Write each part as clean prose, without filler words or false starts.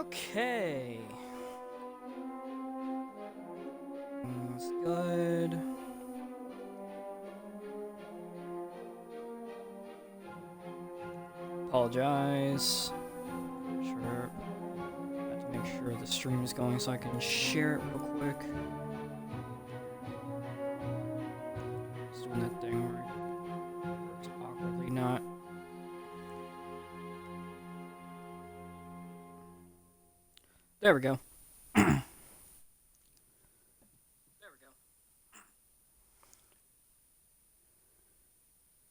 Okay. That's good. Apologize. Sure. I have to make sure the stream is going so I can share it real quick. Just doing that thing where it's awkwardly not. There we go.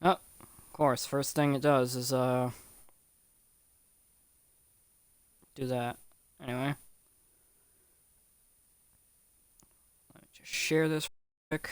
Oh, of course, first thing it does is, do that. Anyway. Let me just share this real quick.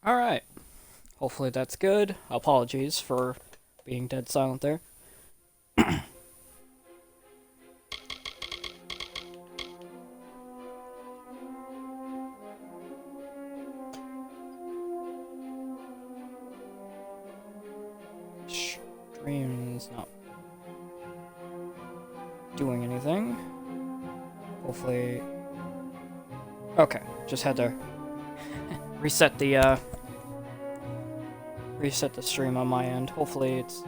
Alright. Hopefully that's good. Apologies for being dead silent there. Stream is not doing anything. Hopefully... Okay, just had to reset the stream on my end. Hopefully it's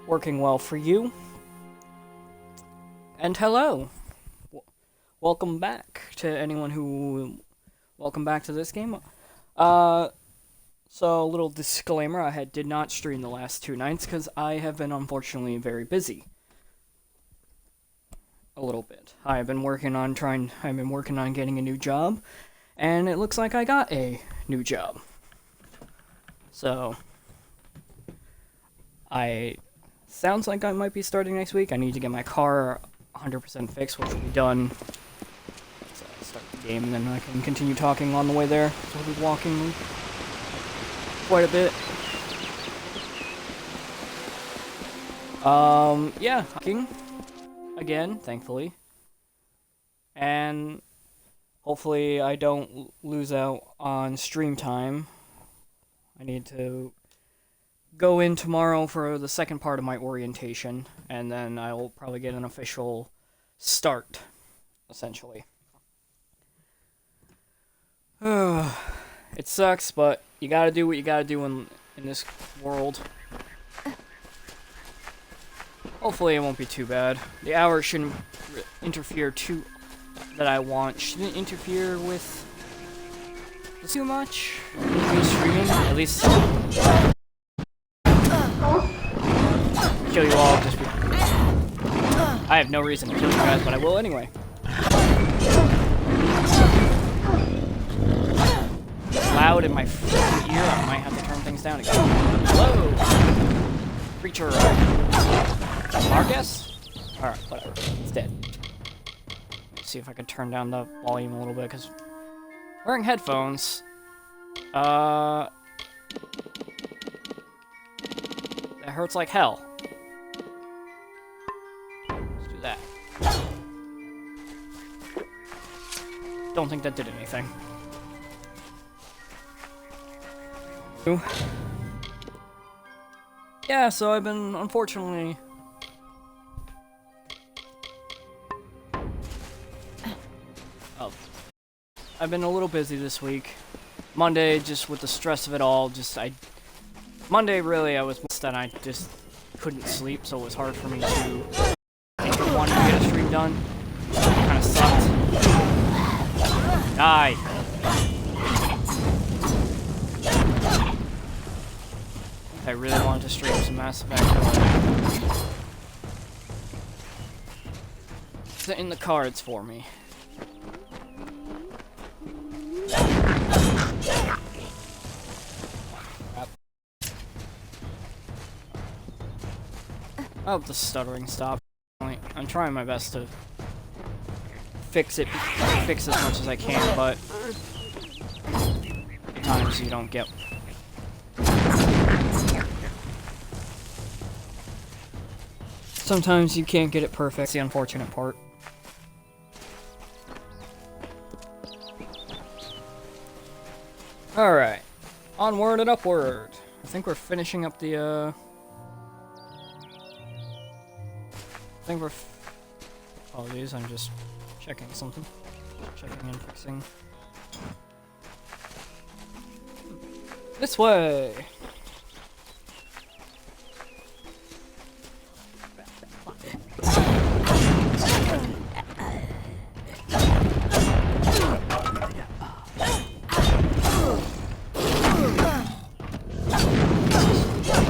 working well for you. And hello! Welcome back to anyone who... Welcome back to this game. So, a little disclaimer, I did not stream the last 2 nights because I have been unfortunately very busy. A little bit. I've been working on getting a new job, and it looks like I got a new job. So, sounds like I might be starting next week. I need to get my car 100% fixed, which will be done. So I'll start the game, and then I can continue talking on the way there. So I'll be walking quite a bit. Yeah, hiking again, thankfully. And hopefully I don't lose out on stream time. I need to go in tomorrow for the second part of my orientation, and then I'll probably get an official start, essentially. It sucks, but you gotta do what you gotta do in this world. Hopefully it won't be too bad. The hours shouldn't interfere that I want. Shouldn't interfere with too much. Me streaming, at least. Kill you all just because. I have no reason to kill you guys, but I will anyway. Loud in my freaking ear, I might have to turn things down again. Hello! Creature. Marcus? Alright, whatever. It's dead. Let's see if I can turn down the volume a little bit, because wearing headphones, that hurts like hell. Let's do that. Don't think that did anything. Yeah, so I've been, unfortunately... I've been a little busy this week. Monday, just with the stress of it all, Monday, really, I was that I just couldn't sleep, so it was hard for me to think of wanting to get a stream done. Kind of sucked. Die! I really wanted to stream some Mass Effect. It's in the cards for me. I hope the stuttering stops. I'm trying my best to fix as much as I can, but sometimes you don't get. Sometimes you can't get it perfect. That's the unfortunate part. Alright. Onward and upward. I think we're finishing up the, apologies, I'm just checking something. Checking and fixing. This way!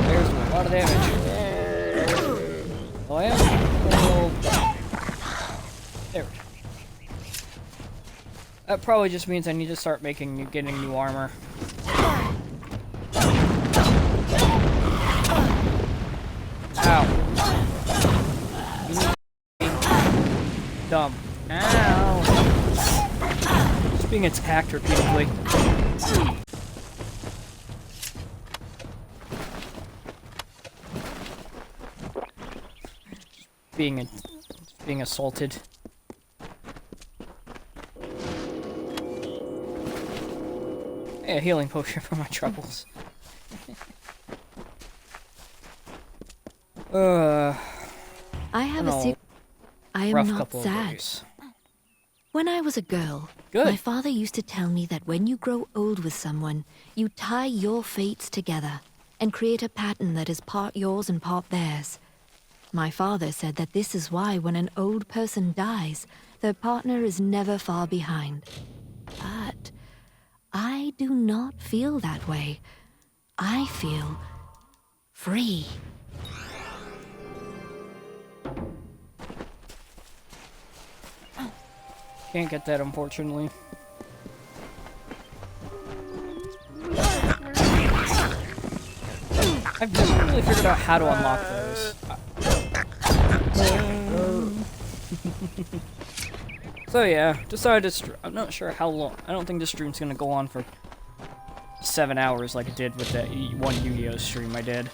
There's a lot of damage. Oh, I am? Oh. There we go. That probably just means I need to start getting new armor. Ow. Dumb. Ow. Just being attacked repeatedly. Being assaulted. Hey, a healing potion for my troubles. I have a secret. I am Rough not couple sad. of days. When I was a girl, Good. my father used to tell me that when you grow old with someone, you tie your fates together and create a pattern that is part yours and part theirs. My father said that this is why when an old person dies, their partner is never far behind. But I do not feel that way. I feel free. Can't get that, unfortunately. I've never really figured out how to unlock those. So yeah, decided to I'm not sure how long. I don't think this stream's gonna go on for 7 hours like it did with that one Yu-Gi-Oh stream I did.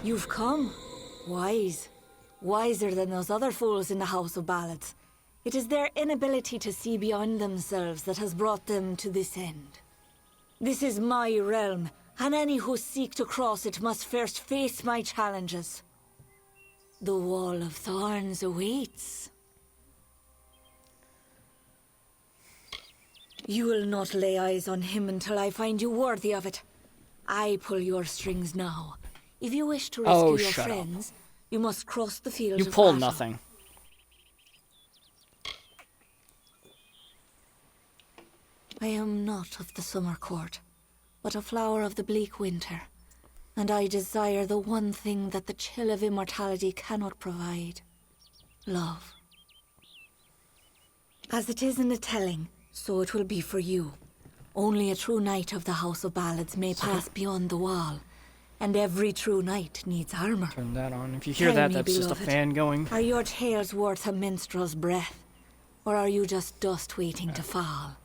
You've come. Wise. Wiser than those other fools in the House of Ballads. It is their inability to see beyond themselves that has brought them to this end. This is my realm, and any who seek to cross it must first face my challenges. The Wall of Thorns awaits. You will not lay eyes on him until I find you worthy of it. I pull your strings now. If you wish to rescue your friends, you must cross the field of battle. You pull nothing. I am not of the summer court, but a flower of the bleak winter, and I desire the one thing that the chill of immortality cannot provide: love. As it is in the telling, so it will be for you. Only a true knight of the House of Ballads may pass beyond the wall. And every true knight needs armor. Turn that on. If you hear that, that's just a fan going. Are your tales worth a minstrel's breath? Or are you just dust waiting to fall?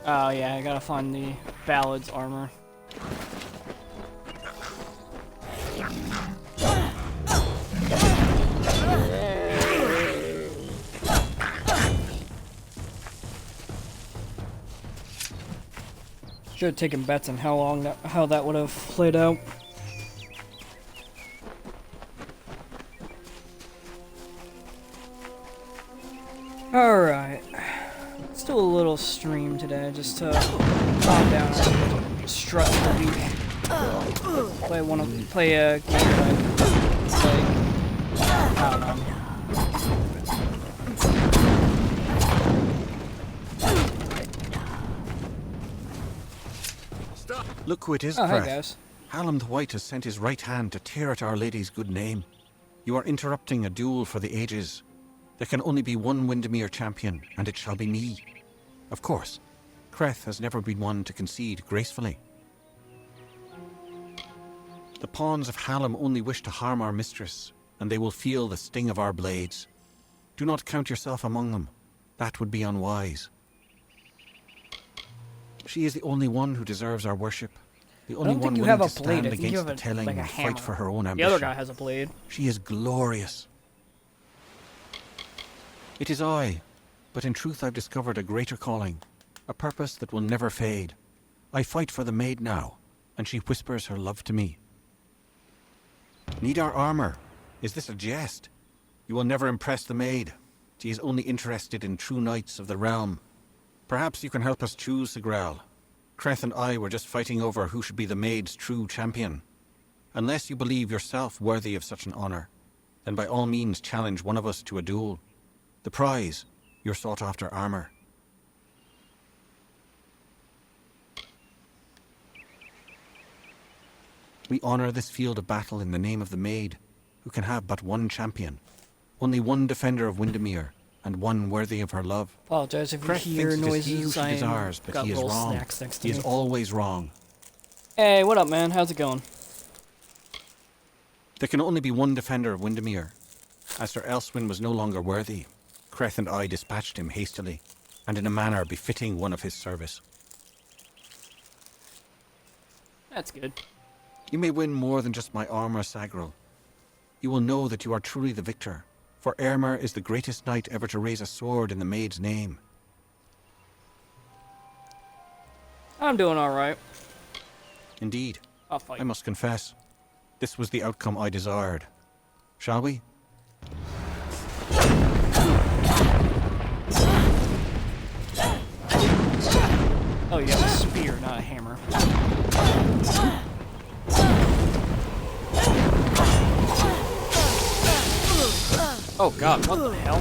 Oh yeah, I gotta find the Ballad's armor. Should have taken bets on how that would have played out. Alright. Let's do a little stream today just to calm down and strut the week. Play a game that I don't know. Look who it is, Oh, hey Creth. guys. Hallam the White has sent his right hand to tear at Our Lady's good name. You are interrupting a duel for the ages. There can only be one Windermere champion, and it shall be me. Of course, Creth has never been one to concede gracefully. The pawns of Hallam only wish to harm our mistress, and they will feel the sting of our blades. Do not count yourself among them. That would be unwise. She is the only one who deserves our worship. The only don't one think you willing have to a blade. stand I think you against have the telling like a and hammer. fight for her own The ambition. other guy has a blade. She is glorious. It is I, but in truth I've discovered a greater calling, a purpose that will never fade. I fight for the maid now, and she whispers her love to me. Need our armor? Is this a jest? You will never impress the maid. She is only interested in true knights of the realm. Perhaps you can help us choose, Sigrel. Creth and I were just fighting over who should be the maid's true champion. Unless you believe yourself worthy of such an honor, then by all means challenge one of us to a duel. The prize, your sought-after armor. We honor this field of battle in the name of the maid, who can have but one champion. Only one defender of Windermere, and one worthy of her love. Apologize if you Creth hear thinks it is he who noises. she desires, but got he is little wrong. snacks next to He me. is always wrong. Hey, what up, man? How's it going? There can only be one defender of Windermere. As Sir Elswin was no longer worthy, Creth and I dispatched him hastily, and in a manner befitting one of his service. That's good. You may win more than just my armor, Sagrel. You will know that you are truly the victor, for Eärmer is the greatest knight ever to raise a sword in the maid's name. I'm doing alright. Indeed, I'll fight. I must confess, this was the outcome I desired. Shall we? Oh, you have a spear, not a hammer. Oh god, what the hell?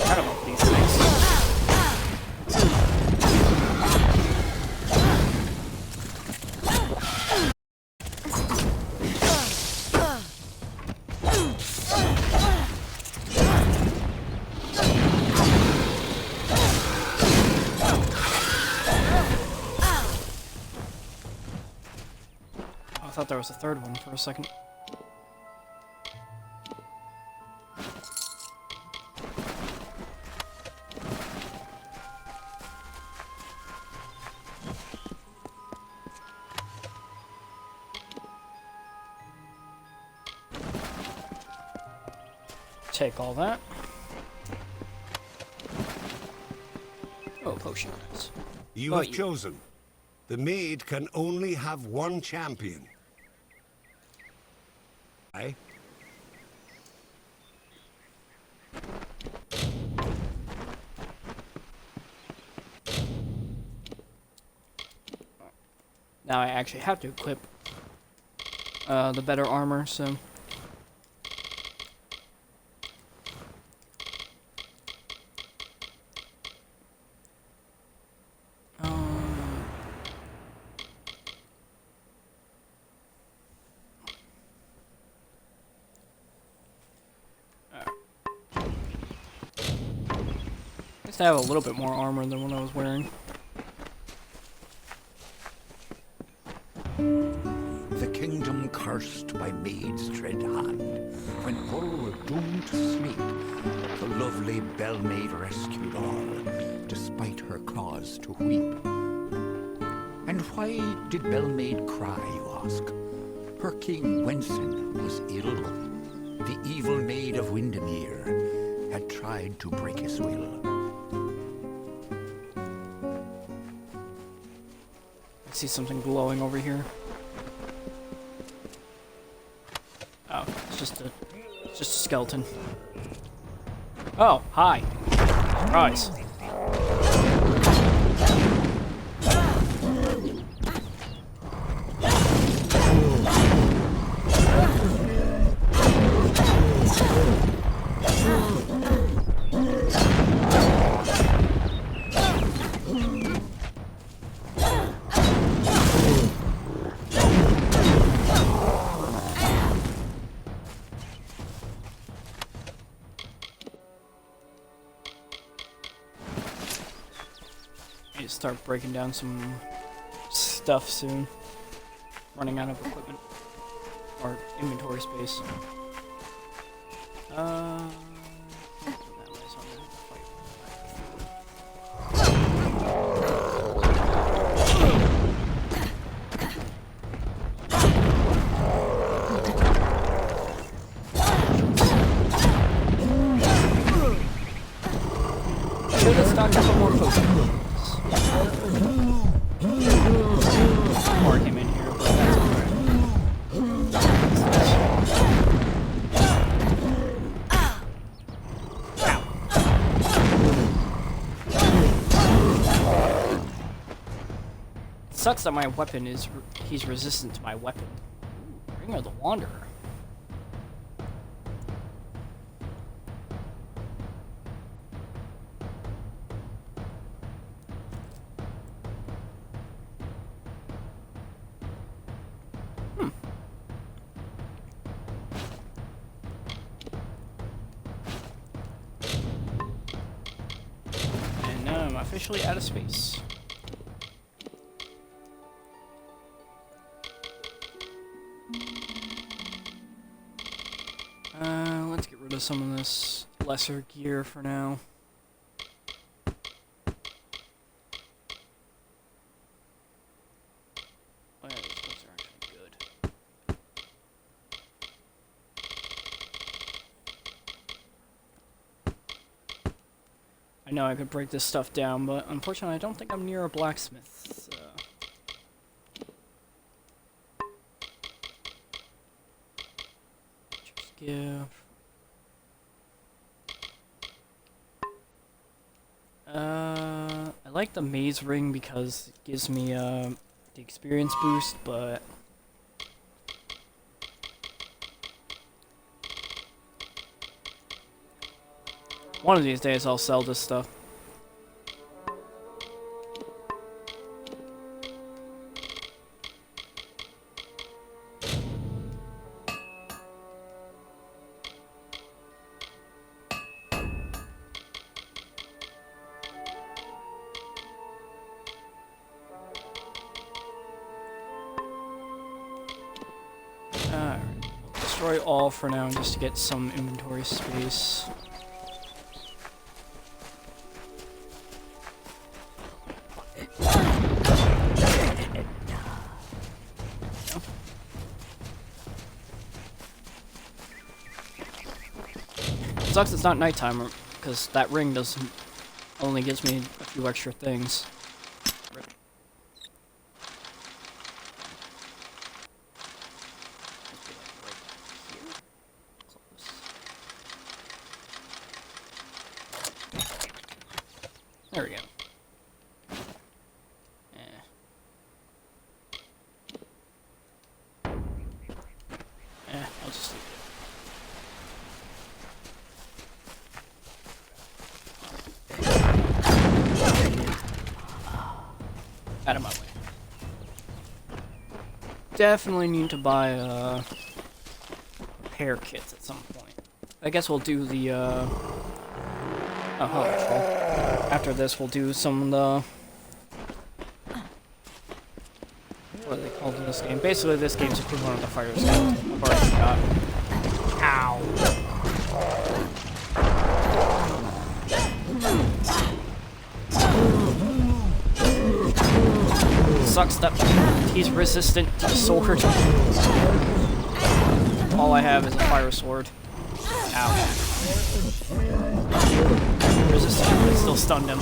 I don't know these things. I thought there was a third one for a second. Take all that. Oh, potions. You Oh, have chosen. The maid can only have one champion. I. Now I actually have to equip the better armor, so... I guess I have a little bit more armor than what I was wearing. The kingdom cursed by maid's dread hand, when all were doomed to sleep, the lovely Bellmaid rescued all, despite her claws to weep. And why did Bellmaid cry, you ask? Her king Wenson was ill. The evil maid of Windermere had tried to break his will. I see something glowing over here. Oh, it's just a skeleton. Oh, hi. Surprise. need to start breaking down some stuff soon. Running out of equipment. Or inventory space. Should have stocked up on more potions. Before I came in here, but that's alright. Sucks that my weapon is he's resistant to my weapon. Ring of the Wanderer. And now I'm officially out of space. Let's get rid of some of this lesser gear for now. Well, these books are actually good. I know I could break this stuff down, but unfortunately I don't think I'm near a blacksmith. Just give... I like the maze ring because it gives me the experience boost, but one of these days I'll sell this stuff. Alright, we'll destroy all for now just to get some inventory space. Sucks it's not nighttime, because that ring doesn't only gives me a few extra things. Rip. Must be like right here? Close. There we go. I'll just leave it. Out of my way. Definitely need to buy repair kits at some point. I guess we'll do the after this we'll do some of the what are they called in this game? Basically this game's equivalent of the fire skills I've already got. Ow. Sucks that he's resistant to the sword. All I have is a fire sword. Ow. Resistant, but still stunned him.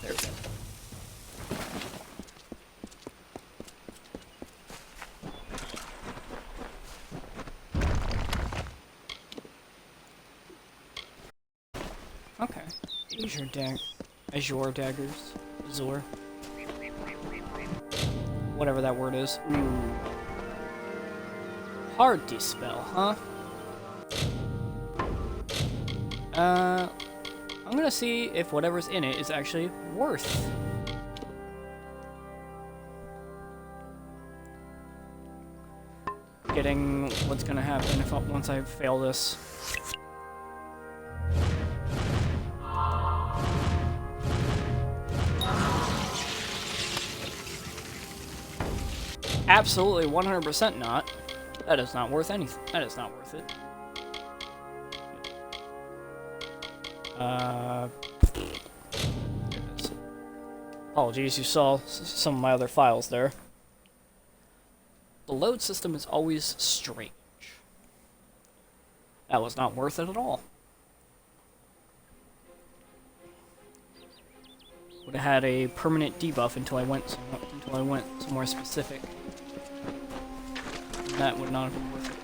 There we go. Okay. Azure daggers. Azure. Whatever that word is. Hard dispel, huh? I'm gonna see if whatever's in it is actually worth. Getting what's gonna happen if once I fail this. absolutely 100% not. That is not worth anything. That is not worth it. Here it is. Apologies, you saw some of my other files there. The load system is always strange. That was not worth it at all. Would have had a permanent debuff until I went somewhere specific. That would not have been worth it.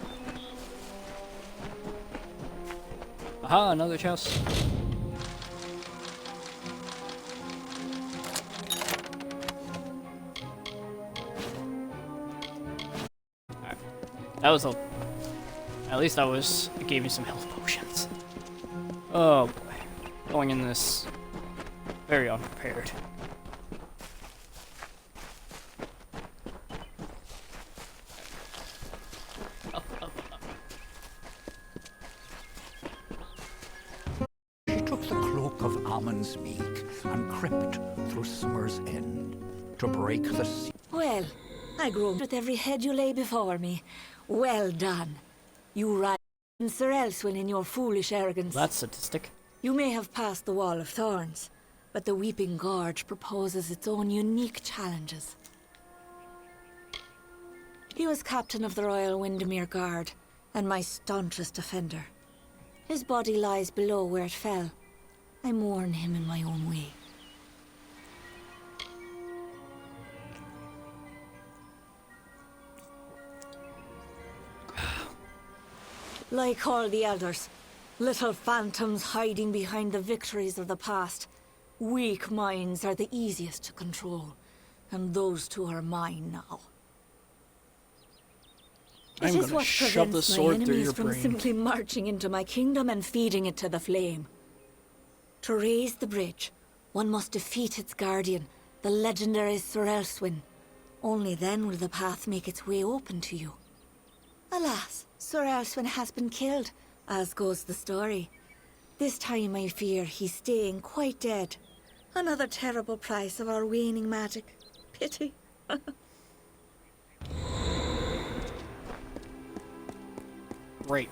Aha, another chest. Alright. That was a... At least it gave me some health potions. Oh boy. Going in this very unprepared. She took the cloak of Ammon's meek and crept through summer's end to break the sea. Well, I grow with every head you lay before me. Well done. You ride Sir Elswin in your foolish arrogance. That's sadistic. You may have passed the Wall of Thorns, but the Weeping Gorge proposes its own unique challenges. He was captain of the Royal Windermere Guard, and my staunchest defender. His body lies below where it fell. I mourn him in my own way. Like all the elders, little phantoms hiding behind the victories of the past. Weak minds are the easiest to control, and those two are mine now. I'm It is gonna what shove the prevents my sword through enemies your from brain. simply marching into my kingdom and feeding it to the flame. To raise the bridge, one must defeat its guardian, the legendary Sir Elswin. Only then will the path make its way open to you. Alas, Sir Elswin has been killed, as goes the story. This time I fear he's staying quite dead. Another terrible price of our waning magic. Pity. Great.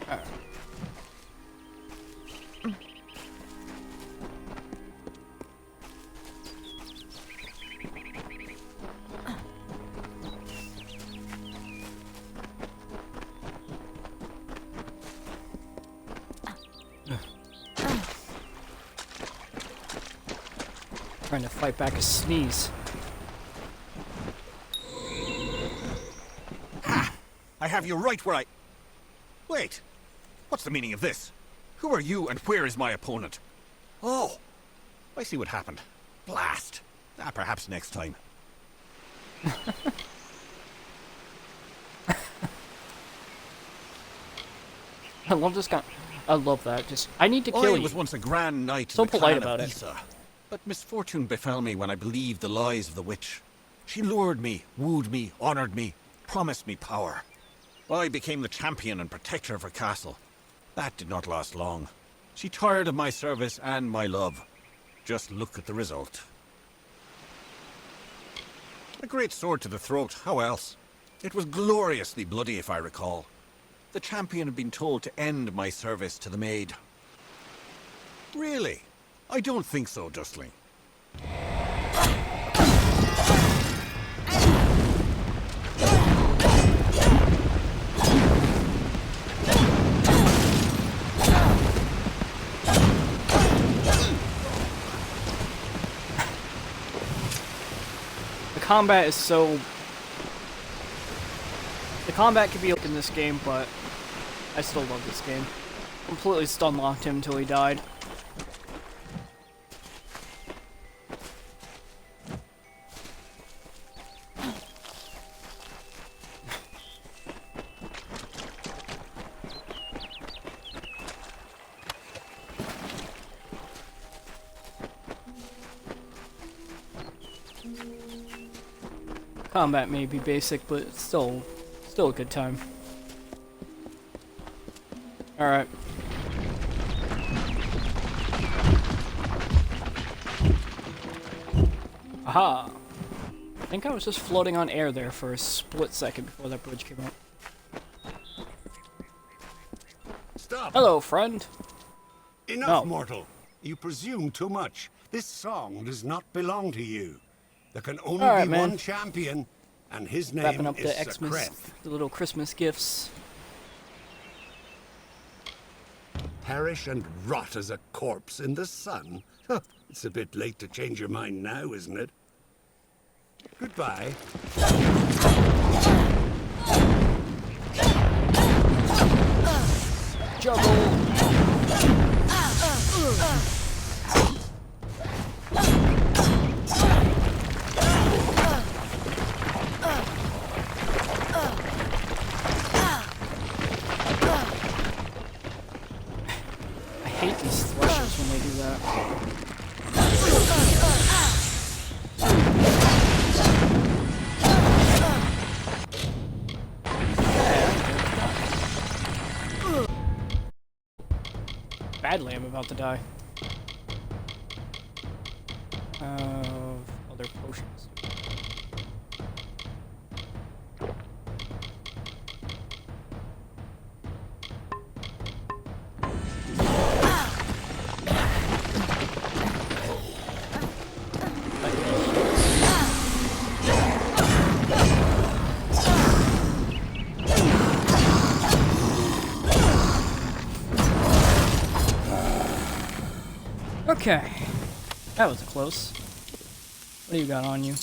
Alright. Trying to fight back a sneeze. I have you right where I... Wait! What's the meaning of this? Who are you and where is my opponent? Oh! I see what happened. Blast! Perhaps next time. I love this guy. I love that. Just, I need to kill I you. was once a grand knight So in the polite clan about of it. Isa, but misfortune befell me when I believed the lies of the witch. She lured me, wooed me, honored me, promised me power. I became the champion and protector of her castle. That did not last long. She tired of my service and my love. Just look at the result. A great sword to the throat, how else? It was gloriously bloody, if I recall. The champion had been told to end my service to the maid. Really? I don't think so, Dustling. The combat is so... The combat could be in this game, but I still love this game. Completely stun-locked him until he died. Combat may be basic, but it's still a good time. Alright. Aha! I think I was just floating on air there for a split second before that bridge came up. Stop! Hello, friend! Enough, No. mortal. You presume too much. This song does not belong to you. There can only All right, be man. one champion, and his name Wrapping up is the Xmas, Secreth. the little Christmas gifts. Perish and rot as a corpse in the sun? Huh, it's a bit late to change your mind now, isn't it? Goodbye. Juggle! I hate these thrushes when they do that. Badly, I'm about to die. Other potions. Okay, that was close. What do you got on you?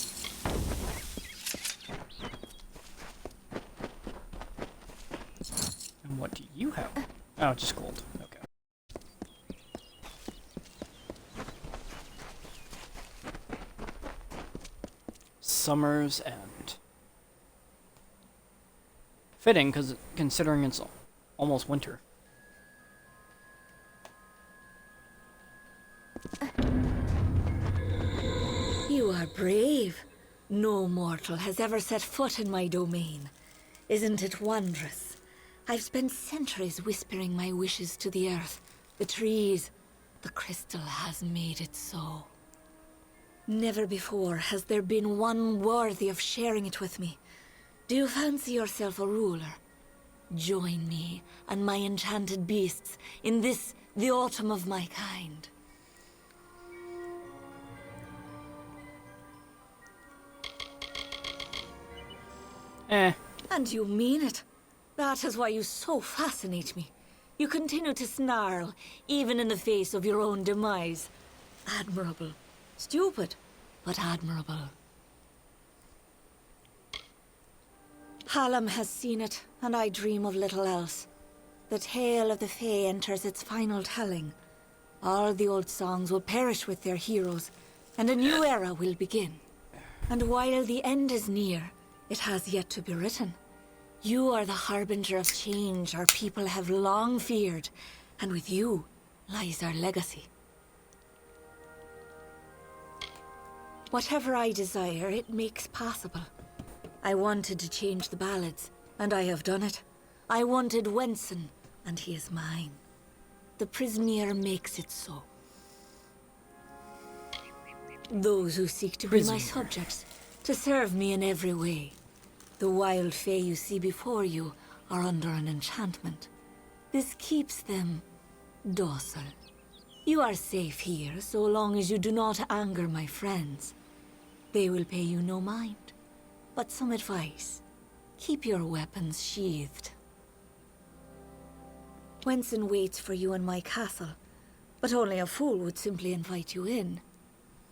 And what do you have? Oh, just gold. Okay. Summer's End. Fitting, because considering it's almost winter. You are brave. No mortal has ever set foot in my domain. Isn't it wondrous? I've spent centuries whispering my wishes to the earth, the trees. The crystal has made it so. Never before has there been one worthy of sharing it with me. Do you fancy yourself a ruler? Join me and my enchanted beasts in this, the autumn of my kind. And you mean it. That is why you so fascinate me. You continue to snarl, even in the face of your own demise. Admirable. Stupid, but admirable. Hallam has seen it, and I dream of little else. The tale of the Fae enters its final telling. All the old songs will perish with their heroes, and a new era will begin. And while the end is near, it has yet to be written. You are the harbinger of change our people have long feared, and with you lies our legacy. Whatever I desire, it makes possible. I wanted to change the ballads, and I have done it. I wanted Wenson, and he is mine. The Prismeer makes it so. Those who seek to be my subjects, to serve me in every way. The wild fae you see before you are under an enchantment. This keeps them docile. You are safe here so long as you do not anger my friends. They will pay you no mind. But some advice. Keep your weapons sheathed. Wenson waits for you in my castle, but only a fool would simply invite you in.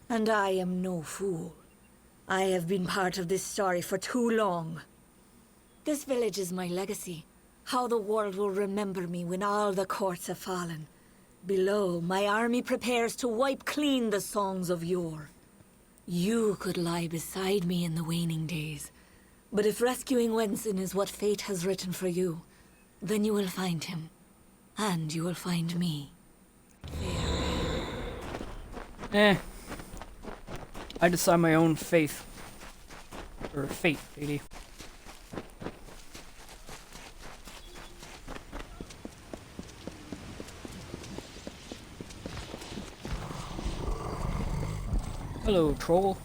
And I am no fool. I have been part of this story for too long. This village is my legacy. How the world will remember me when all the courts have fallen. Below, my army prepares to wipe clean the songs of yore. You could lie beside me in the waning days. But if rescuing Wenson is what fate has written for you, then you will find him. And you will find me. I decide my own faith. Or fate, lady. Hello, troll.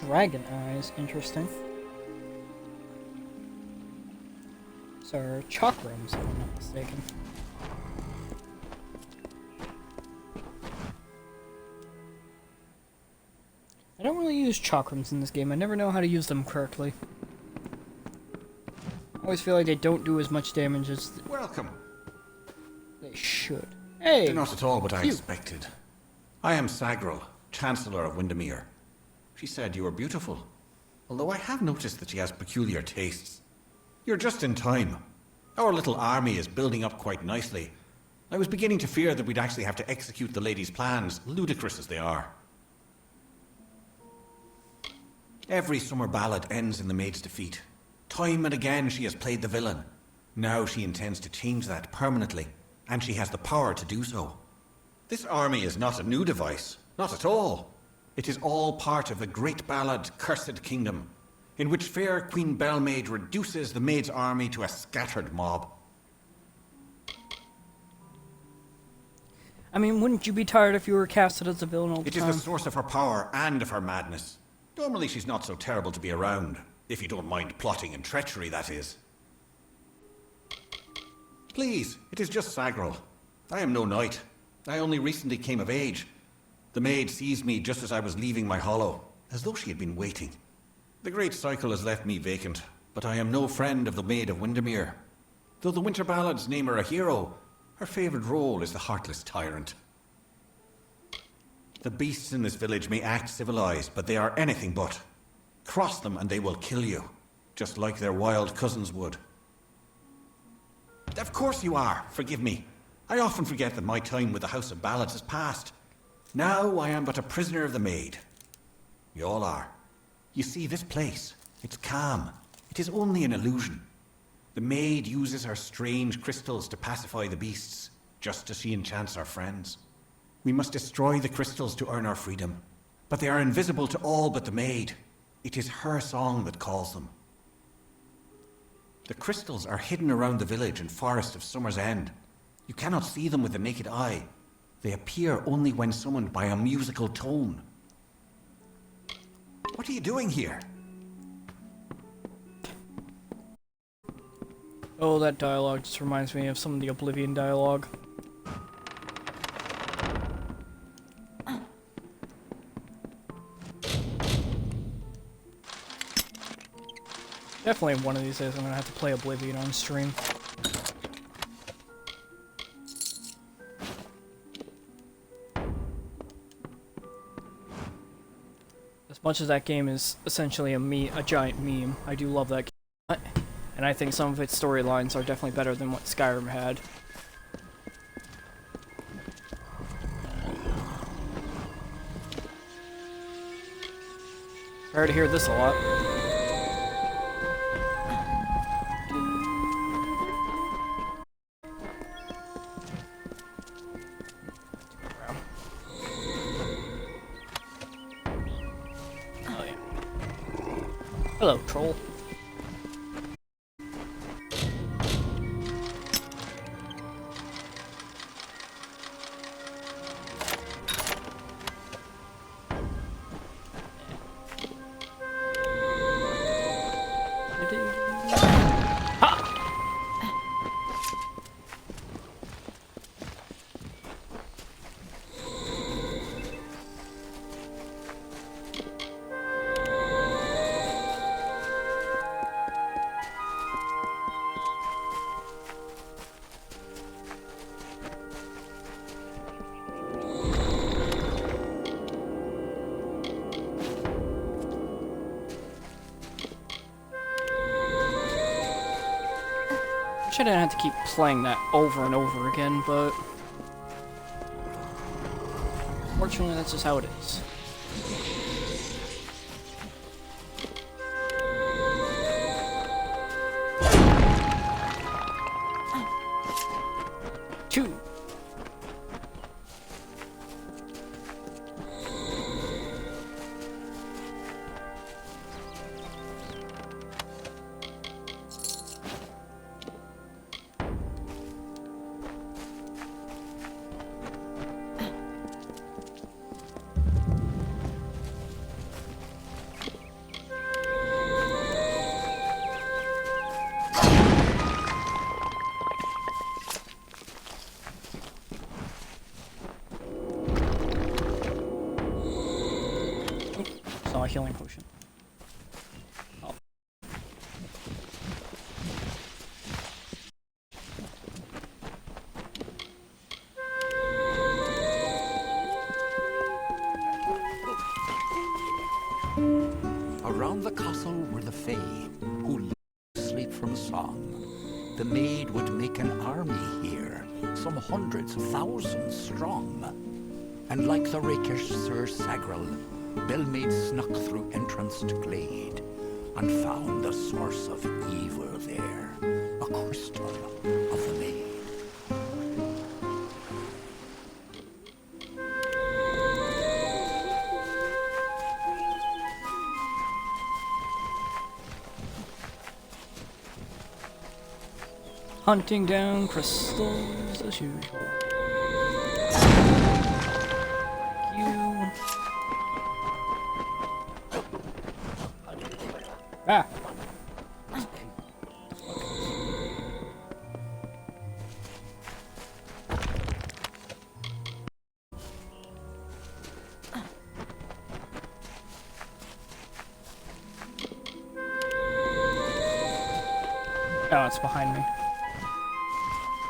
dragon eyes. Interesting. These are chakrams, if I'm not mistaken. I don't really use chakrams in this game. I never know how to use them correctly. I always feel like they don't do as much damage as Welcome. they should. Hey! Not at all what I you. expected. I am Sagril, Chancellor of Windermere. She said you were beautiful, although I have noticed that she has peculiar tastes. You're just in time. Our little army is building up quite nicely. I was beginning to fear that we'd actually have to execute the lady's plans, ludicrous as they are. Every summer ballad ends in the maid's defeat. Time and again she has played the villain. Now she intends to change that permanently, and she has the power to do so. This army is not a new device, not at all. It is all part of the great ballad, Cursed Kingdom, in which fair Queen Belmaid reduces the maid's army to a scattered mob. I mean, wouldn't you be tired if you were casted as a villain all the It is time? the source of her power and of her madness. Normally she's not so terrible to be around, if you don't mind plotting and treachery, that is. Please, it is just Sagril. I am no knight. I only recently came of age. The maid seized me just as I was leaving my hollow, as though she had been waiting. The great cycle has left me vacant, but I am no friend of the Maid of Windermere. Though the Winter Ballads name her a hero, her favoured role is the heartless tyrant. The beasts in this village may act civilized, but they are anything but. Cross them and they will kill you, just like their wild cousins would. Of course you are, forgive me. I often forget that my time with the House of Ballads has passed. Now I am but a prisoner of the maid. We all are. You see, this place, it's calm. It is only an illusion. The maid uses her strange crystals to pacify the beasts, just as she enchants our friends. We must destroy the crystals to earn our freedom, but they are invisible to all but the maid. It is her song that calls them. The crystals are hidden around the village and forest of Summer's End. You cannot see them with the naked eye. They appear only when summoned by a musical tone. What are you doing here? Oh, that dialogue just reminds me of some of the Oblivion dialogue. Definitely one of these days I'm gonna have to play Oblivion on stream. As much as that game is essentially a giant meme, I do love that game. And I think some of its storylines are definitely better than what Skyrim had. I already hear this a lot. Oh yeah. Hello, troll. I didn't have to keep playing that over and over again, but fortunately that's just how it is. Two. a healing potion. Oh. Around the castle were the Fae, who loved to sleep from song. The maid would make an army here, some hundreds, thousands strong. And like the rakish Sir Sagral, Bellmaid snuck through entranced glade, and found the source of evil there, a crystal of the maid. Hunting down crystals as usual. You. Ah. Oh, it's behind me.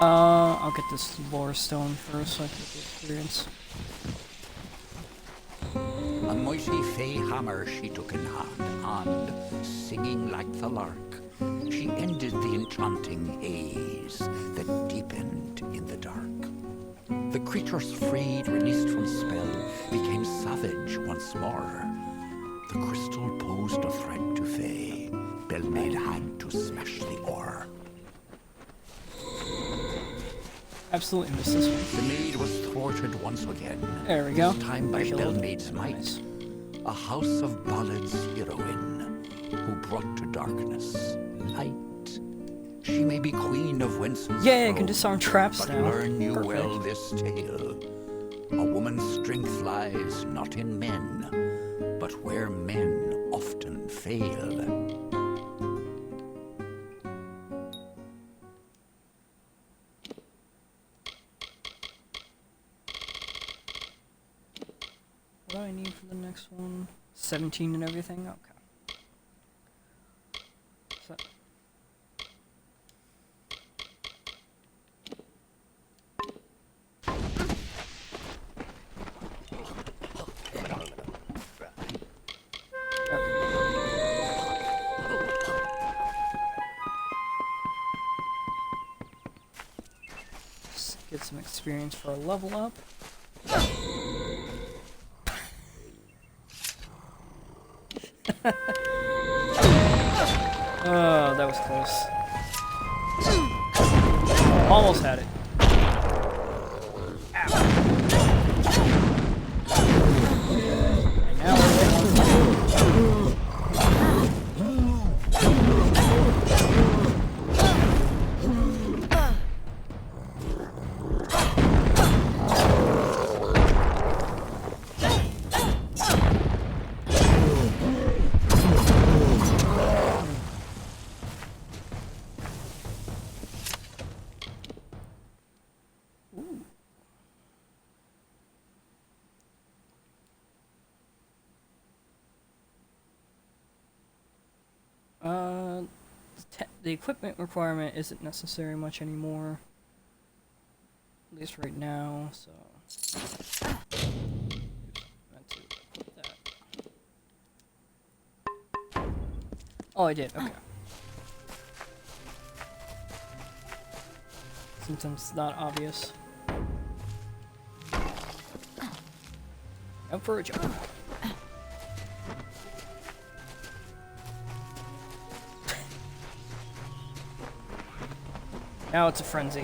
I'll get this lore stone first so I can get the experience. A mighty Fae hammer she took in hand, and, singing like the lark, she ended the enchanting haze that deepened in the dark. The creatures freed, released from spell, became savage once more. The crystal posed a threat to Fae. Bellmaid had to smash the ore. Absolutely missed this one. The maid was thwarted once again. There we go. This time by Killed. Bellmaid's might. Nice. A house of ballads heroine, who brought to darkness light. She may be queen of Wenson's Yeah, I throne, can disarm traps but now. learn you Perfect. well this tale. A woman's strength lies not in men, but where men often fail. What do I need for the next one? 17 and everything? Okay. So. Let's get some experience for a level up. Oh, that was close. Almost had it. Ow. And now we're the equipment requirement isn't necessary much anymore. At least right now, so. Meant to equip that. Oh, I did, okay. Sometimes it's not obvious. Up for a jump. Now it's a frenzy.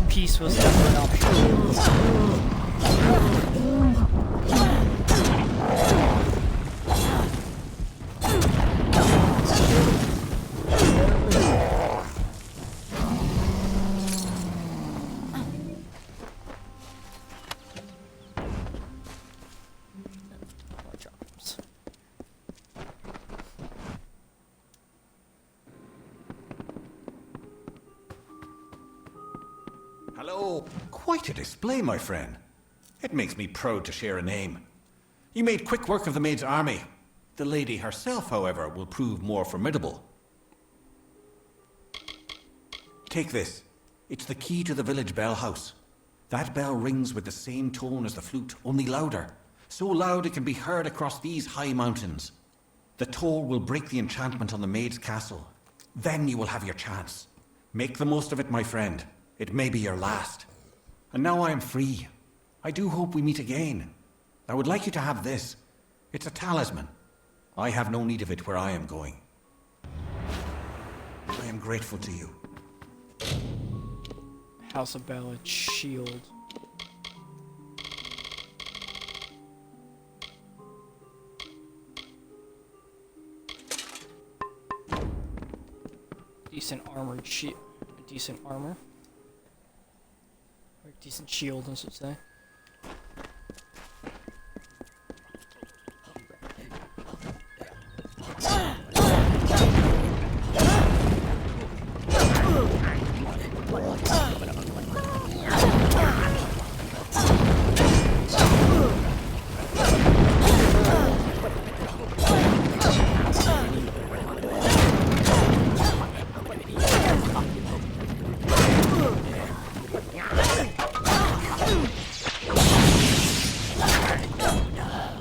Peace was never an option. Hello. Quite a display, my friend. It makes me proud to share a name. You made quick work of the maid's army. The lady herself, however, will prove more formidable. Take this. It's the key to the village bell house. That bell rings with the same tone as the flute, only louder. So loud it can be heard across these high mountains. The toll will break the enchantment on the maid's castle. Then you will have your chance. Make the most of it, my friend. It may be your last. And now I am free. I do hope we meet again. I would like you to have this. It's a talisman. I have no need of it where I am going. I am grateful to you. House of Ballad shield. Decent armored shield. Decent armor. Or decent shield, I should say.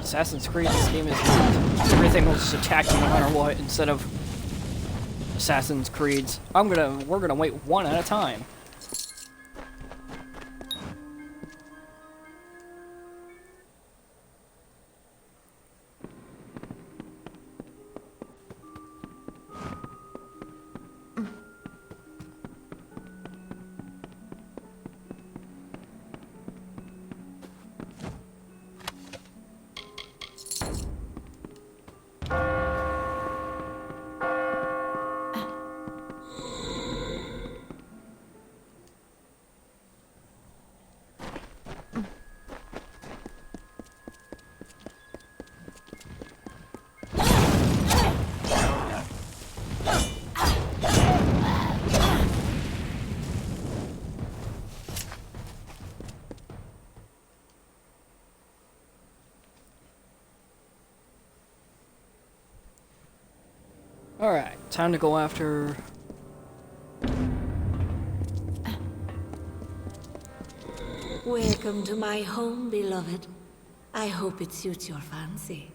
Assassin's Creed, this game is everything will just attack you no matter what, instead of Assassin's Creed's. We're gonna wait one at a time. Alright, time to go after... Welcome to my home, beloved. I hope it suits your fancy,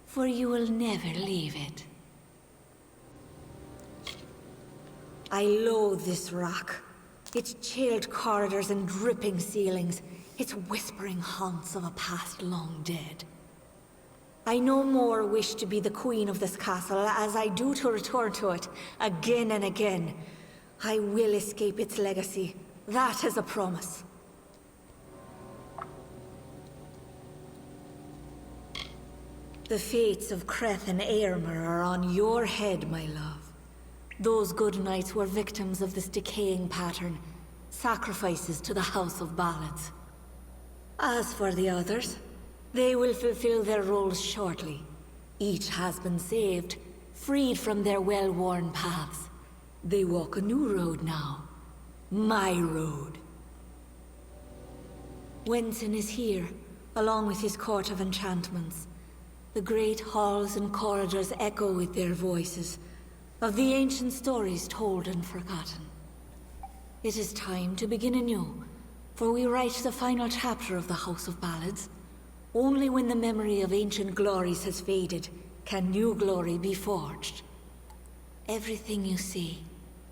for you will never leave it. I loathe this rock. Its chilled corridors and dripping ceilings, its whispering haunts of a past long dead. I no more wish to be the queen of this castle as I do to return to it again and again. I will escape its legacy. That is a promise. The fates of Creth and Aermer are on your head, my love. Those good knights were victims of this decaying pattern, sacrifices to the House of Ballads. As for the others, they will fulfill their roles shortly. Each has been saved, freed from their well-worn paths. They walk a new road now. My road. Wenson is here, along with his court of enchantments. The great halls and corridors echo with their voices, of the ancient stories told and forgotten. It is time to begin anew, for we write the final chapter of the House of Ballads. Only when the memory of ancient glories has faded can new glory be forged. Everything you see,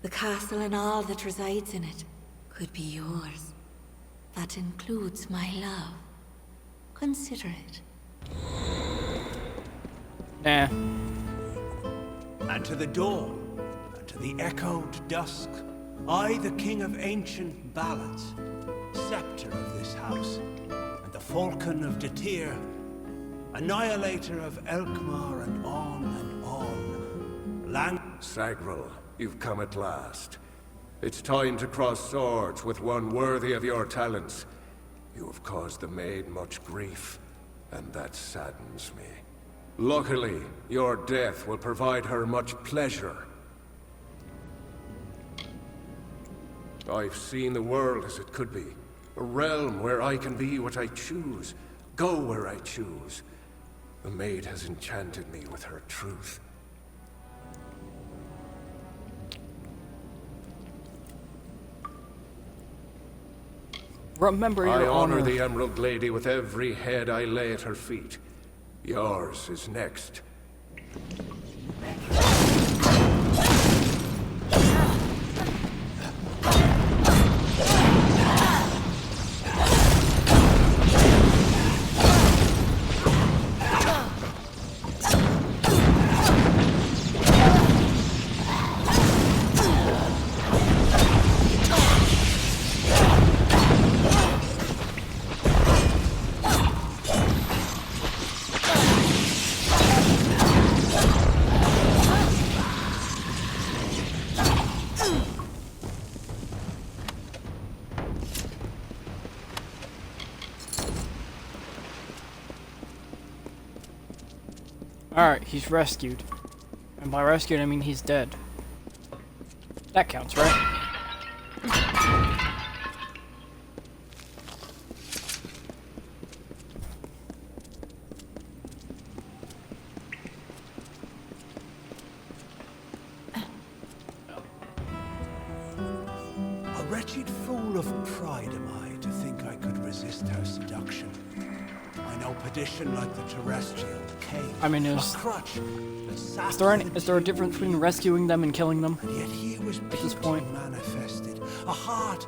the castle and all that resides in it, could be yours. That includes my love. Consider it. Nah. And to the dawn, and to the echoed dusk, I, the king of ancient ballads, scepter of this house, and the falcon of Detir, annihilator of Elkmar, and on, Sagril, you've come at last. It's time to cross swords with one worthy of your talents. You have caused the maid much grief, and that saddens me. Luckily, your death will provide her much pleasure. I've seen the world as it could be. A realm where I can be what I choose, go where I choose. The maid has enchanted me with her truth. Remember I your honor honor. the Emerald Lady with every head I lay at her feet. Yours is next. Alright, he's rescued. And by rescued, I mean he's dead. That counts, right? A wretched fool of pride am I to think I could resist her seduction. I know perdition like the terrestrial, cave, I mean, a is crutch that saps is there a difference between rescuing them and killing them? And yet here was this beauty point? manifested, a heart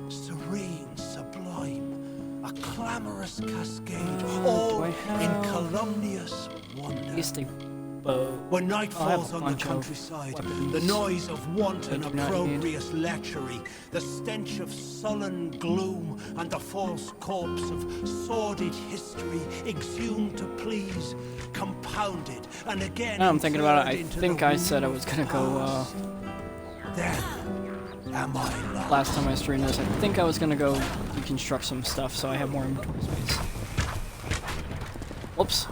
serene, sublime, a clamorous cascade, all I in have calumnious wonder. Beastie bow. When night I have falls a on the bunch of countryside, weapons the noise of wanton, that do not need. opprobrious lechery, the stench of sullen gloom, and the false corpse of sordid history exhumed to please, compounded, and again Now I'm thinking about it, I inferred into think the I said I womb was of gonna go, past. Then am I lost? last time I streamed this, I think I was gonna go deconstruct some stuff so I have more inventory space. Whoops.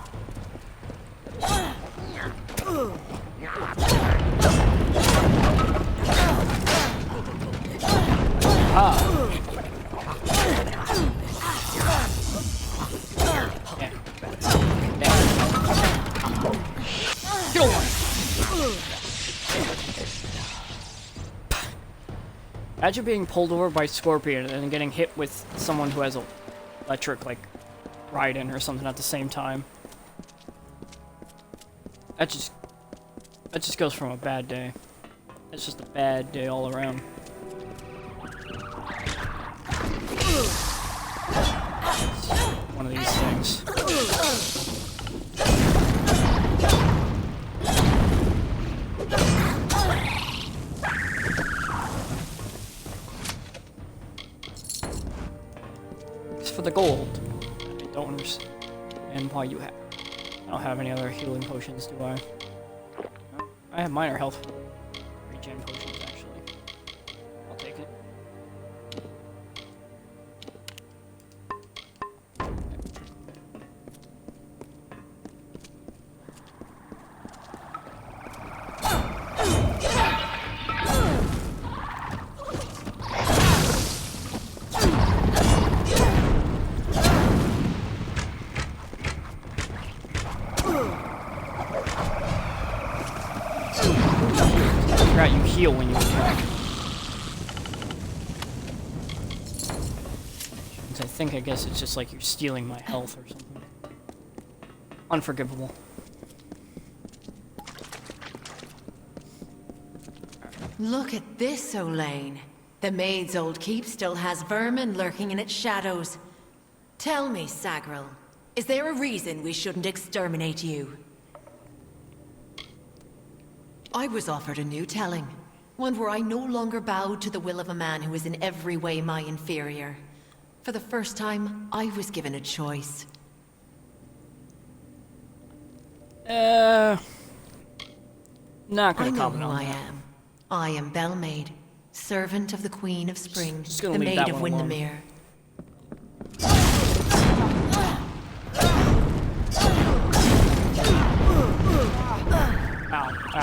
Ah. Yeah. Get over. Imagine being pulled over by Scorpion and then getting hit with someone who has a electric, like, Raiden or something at the same time. That just goes from a bad day. It's just a bad day all around. It's one of these things. It's for the gold. I don't understand why you have. I don't have any other healing potions, do I? I have minor health regen potions, actually. I'll take it. Right, you heal when you attack. I guess it's just like you're stealing my health or something. Unforgivable. Look at this, Olaine. The maid's old keep still has vermin lurking in its shadows. Tell me, Sagril, is there a reason we shouldn't exterminate you? I was offered a new telling. One where I no longer bowed to the will of a man who was in every way my inferior. For the first time, I was given a choice. Not I gonna know comment who on I that. am. I am Bellmaid, servant of the Queen of Spring, Just the gonna leave Maid that of one alone. Windermere. Ow, ow, ow.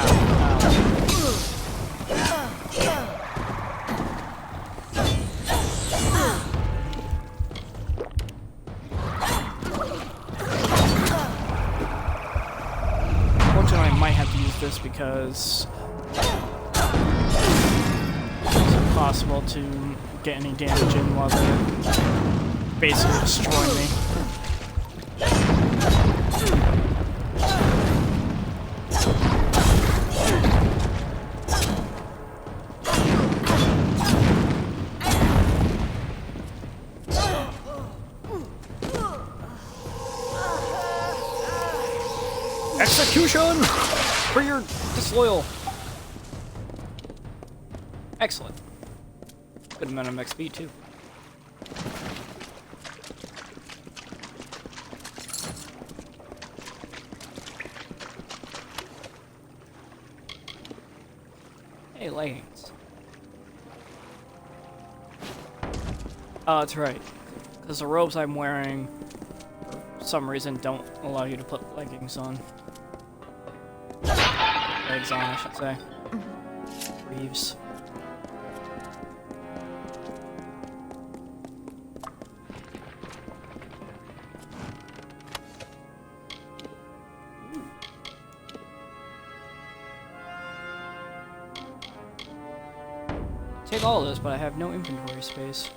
is because it's impossible to get any damage in while they're basically destroying me. Execution for your disloyal. Excellent. Good amount of XP too. Hey, leggings. Oh, that's right. Because the robes I'm wearing, for some reason, don't allow you to put leggings on. Legs on, I should say. Reeves. Take all of this, but I have no inventory space.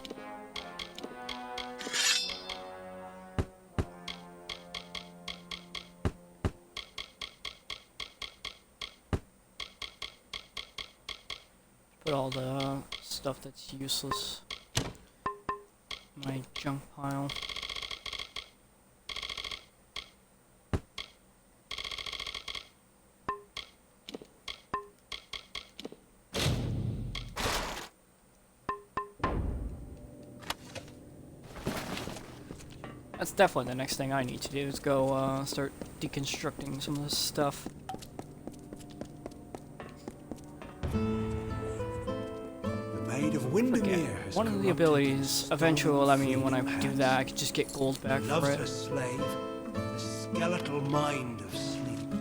Put all the stuff that's useless in my junk pile. That's definitely the next thing I need to do, is go start deconstructing some of this stuff. One of the abilities eventually will let me, when I do that, I can just get gold back for it. Loves her slave, the skeletal mind of sleep,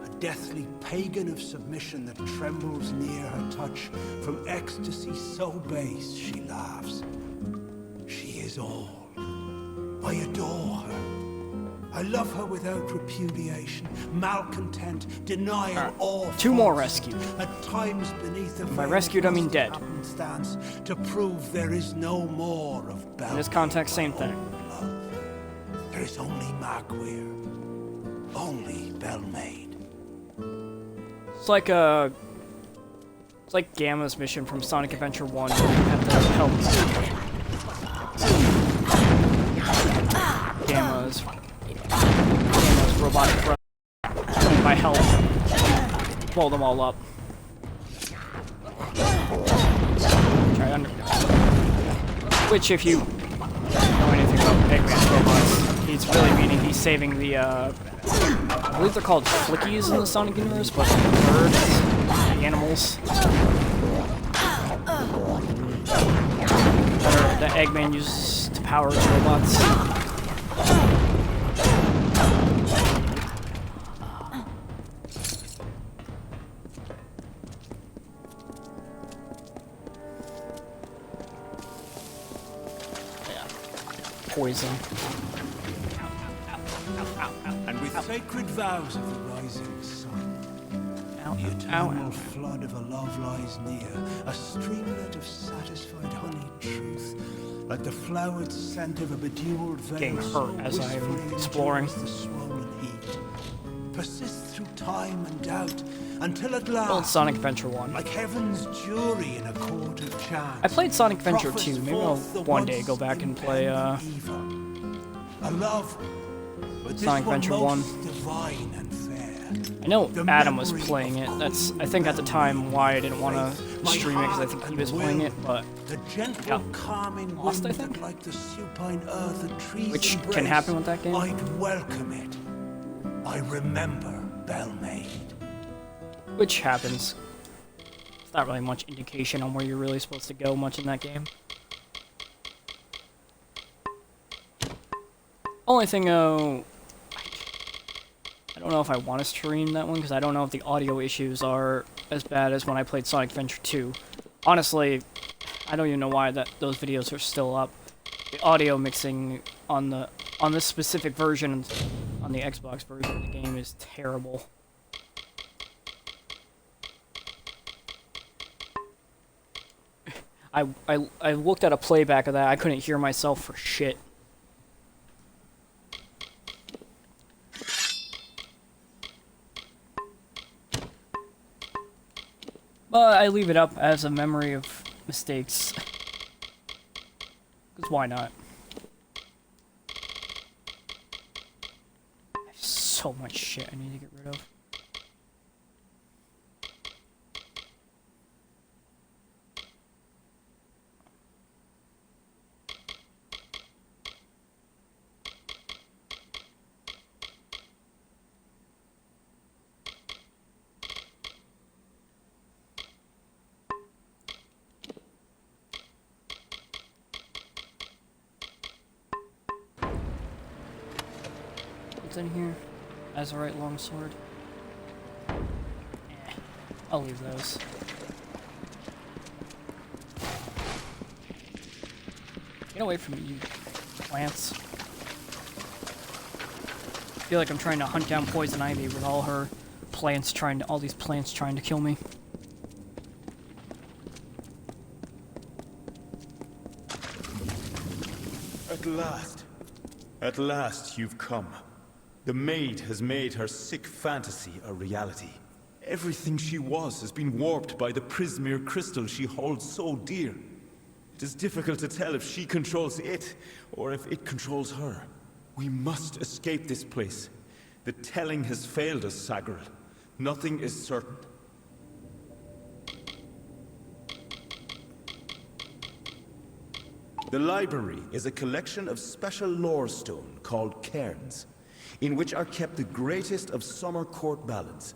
a deathly pagan of submission that trembles near her touch. From ecstasy so base she laughs. She is all. I adore her. I love her without repudiation, malcontent, denial, all. Two more rescued. At times beneath the By rescued, I mean dead. Stance to prove there is no more of Bel. In this context, same thing. There is only Magweir, only Belmaid. It's like Gamma's mission from Sonic Adventure 1, where you have to help Gamma's robotic brother by help blow them all up. Which, if you know anything about Eggman's robots, he's really meaning he's saving the, I believe they're called flickies in the Sonic universe, but the birds, the animals, that Eggman uses to power his robots. Poison. And with sacred vows of the rising sun, Ow, the ow, eternal ow. flood of a love lies near, a streamlet of satisfied honeyed truth, like the flowered scent of a bedewed veil. Getting hurt as I'm exploring. The swollen heat persists through time and doubt until at last, Old Sonic Adventure 1. like heaven's jury in a court of chance, I played Sonic Adventure proffers 2. Maybe I'll forth the one day once go back and play impending evil. A love, but this Sonic one Adventure most 1. divine and fair. I know The Adam was memory playing of it. That's, I think, at the time why I didn't want to My stream it, because I heart think he and was playing will, it, but the gentle, yeah. calming Lost, I wind think? that like the supine earth a tree's Which embrace, can happen with that game. I'd welcome it. I remember Belmaid. which happens. It's not really much indication on where you're really supposed to go much in that game. Only thing, I don't know if I want to stream that one, because I don't know if the audio issues are as bad as when I played Sonic Adventure 2. Honestly, I don't even know why those videos are still up. The audio mixing on this specific version, on the Xbox version of the game, is terrible. I looked at a playback of that. I couldn't hear myself for shit. But I leave it up as a memory of mistakes. Because why not? I have so much shit I need to get rid of. In here Azurite longsword. I'll leave those. Get away from me, you plants. I feel like I'm trying to hunt down Poison Ivy with all her plants all these plants trying to kill me. At last you've come. The maid has made her sick fantasy a reality. Everything she was has been warped by the Prismere crystal she holds so dear. It is difficult to tell if she controls it, or if it controls her. We must escape this place. The telling has failed us, Sagril. Nothing is certain. The library is a collection of special lore stone called cairns, in which are kept the greatest of summer court ballads.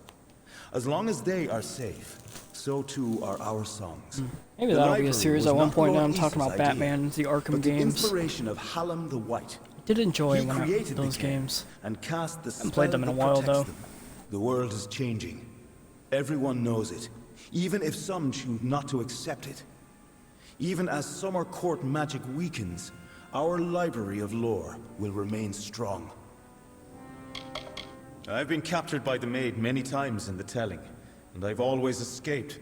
As long as they are safe, so too are our songs. Maybe that'll be a series at one point. Now I'm talking about Batman, the Arkham games. The inspiration of Hallam the White. I did enjoy those games. And cast the haven't played them in a while though. The world is changing. Everyone knows it, even if some choose not to accept it. Even as summer court magic weakens, our library of lore will remain strong. I've been captured by the maid many times in the telling, and I've always escaped.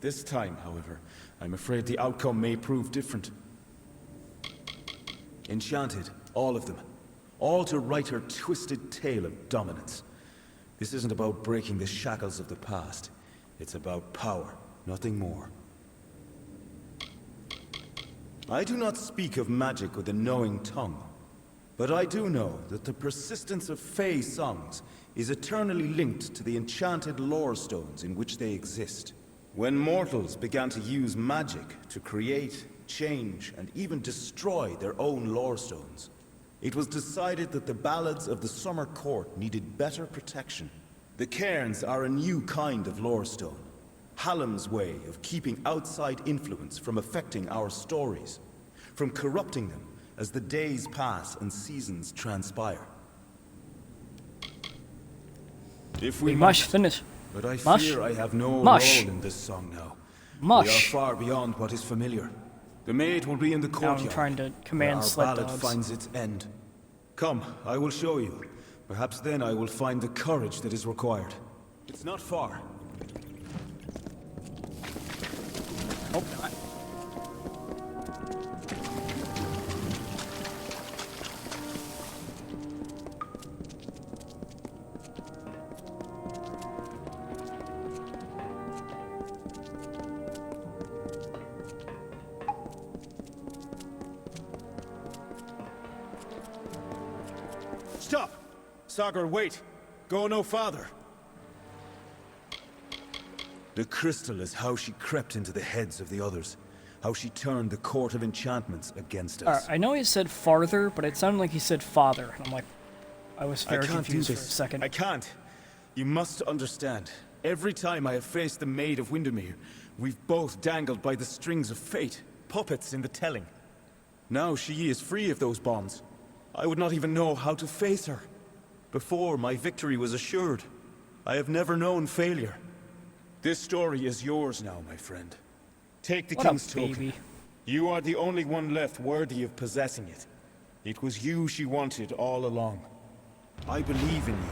This time, however, I'm afraid the outcome may prove different. Enchanted, all of them. All to write her twisted tale of dominance. This isn't about breaking the shackles of the past. It's about power, nothing more. I do not speak of magic with a knowing tongue, but I do know that the persistence of Fey songs is eternally linked to the enchanted lore stones in which they exist. When mortals began to use magic to create, change, and even destroy their own lore stones, it was decided that the ballads of the Summer Court needed better protection. The cairns are a new kind of lore stone, Hallam's way of keeping outside influence from affecting our stories, from corrupting them as the days pass and seasons transpire. If we must finish. But I fear I have no role in this song now. We are far beyond what is familiar. The maid will be in the courtyard. Now I'm trying to command sled our ballad dogs. finds its end. Come, I will show you. Perhaps then I will find the courage that is required. It's not far. Hope not. Stop! Sagar, wait! Go no farther! The crystal is how she crept into the heads of the others. How she turned the court of enchantments against us. I know he said farther, but it sounded like he said father. I'm like, I was very confused for a second. I can't. You must understand. Every time I have faced the Maid of Windermere, we've both dangled by the strings of fate, puppets in the telling. Now she is free of those bonds. I would not even know how to face her. Before, my victory was assured. I have never known failure. This story is yours now, my friend. Take the king's token. You are the only one left worthy of possessing it. It was you she wanted all along. I believe in you.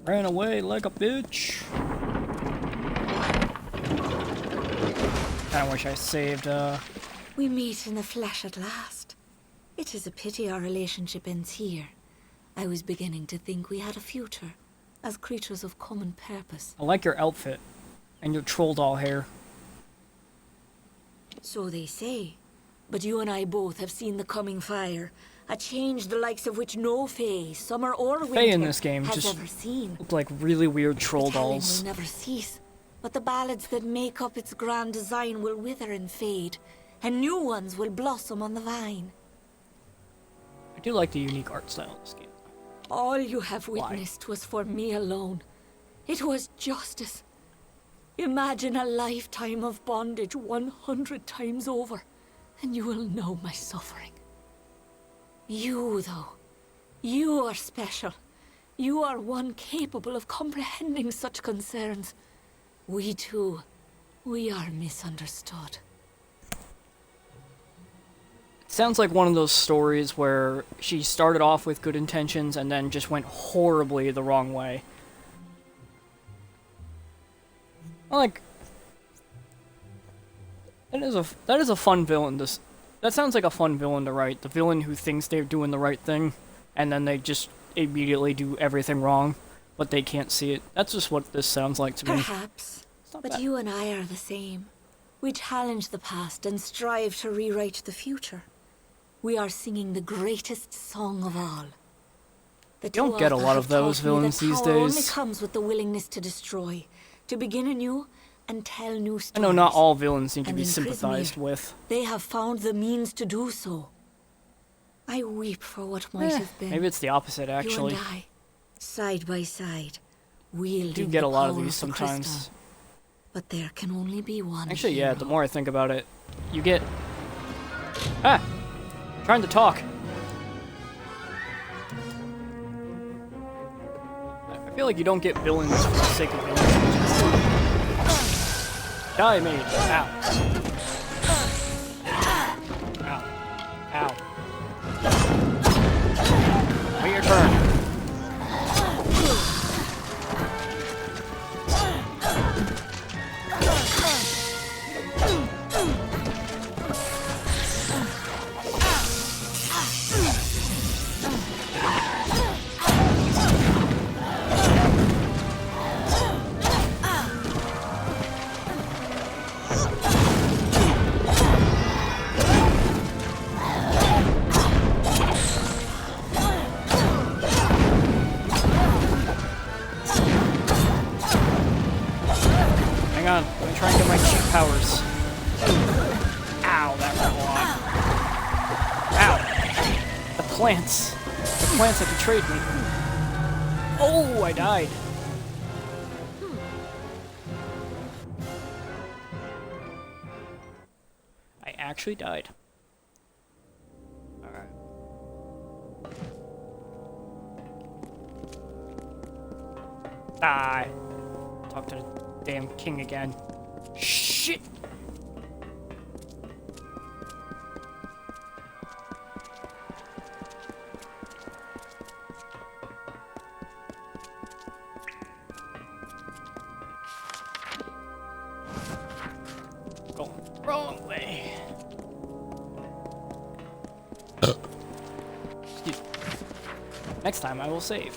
Ran away like a bitch. I wish I saved, We meet in the flesh at last. It is a pity our relationship ends here. I was beginning to think we had a future, as creatures of common purpose. I like your outfit. And your troll doll hair. So they say. But you and I both have seen the coming fire. A change the likes of which no fae, summer or winter, Fae in this game has just ever seen. look like really weird troll The telling dolls. will never cease, but the ballads that make up its grand design will wither and fade, and new ones will blossom on the vine. I do like the unique art style in this game. All you have Why? witnessed was for me alone. It was justice. Imagine a lifetime of bondage 100 times over, and you will know my suffering. You, though, you are special. You are one capable of comprehending such concerns. We too, we are misunderstood. It sounds like one of those stories where she started off with good intentions and then just went horribly the wrong way. Like, that is a fun villain. That sounds like a fun villain to write. The villain who thinks they're doing the right thing, and then they just immediately do everything wrong, but they can't see it. That's just what this sounds like to me. Perhaps, not but bad. you and I are the same. We challenge the past and strive to rewrite the future. We are singing the greatest song of all. The don't two get a them lot have of those taught me that villains these power only days. comes with the willingness to destroy, to begin anew and tell new I stories. know not all villains need to And be in sympathized Prismeer, with. They have found the means to do so. I weep for what might have been. Maybe it's the opposite, actually. You and I, side by side, wielding I do get the a lot of power these the sometimes. crystal. But there can only be one Actually, yeah, hero. the more I think about it, you get... Ah! Trying to talk. I feel like you don't get villains for the sake of villains. Die, mate. Ow. Ow. Ow. Wait your turn. Hang on, let me try and get my cheat powers. Ow, that hurt a lot. Ow! The plants. The plants that betrayed me. Oh, I died. I actually died. Alright. Die. Talk to the damn king again. Shit! Going the wrong way. Excuse me. Next time I will save.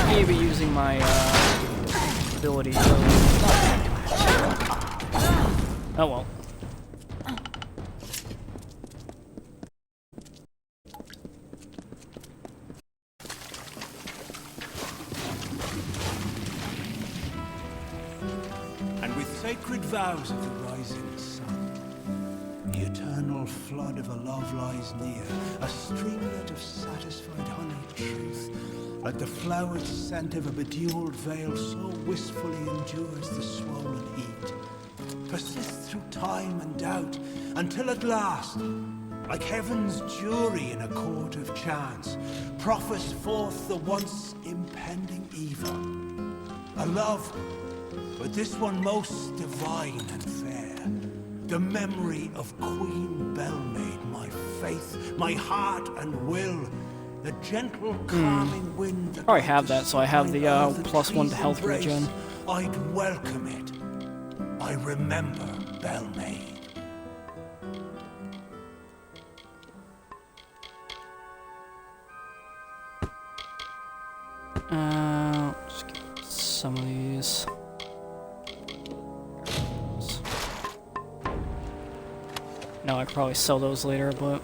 Maybe using my ability. Oh well. And with sacred vows of the rising sun, the eternal flood of a love lies near, a streamlet of satisfied honeyed truth, like the flowered scent of a bedewled veil, so wistfully endures the swollen heat, persists through time and doubt, until at last, like heaven's jury in a court of chance, proffers forth the once impending evil, a love but this one most divine and fair. The memory of Queen Belmaid, my faith, my heart and will. The gentle, calming wind that I have that, so I have the +1 to health regen. I'd welcome it. I remember Belmaid. Just get some of these. No, I could probably sell those later, but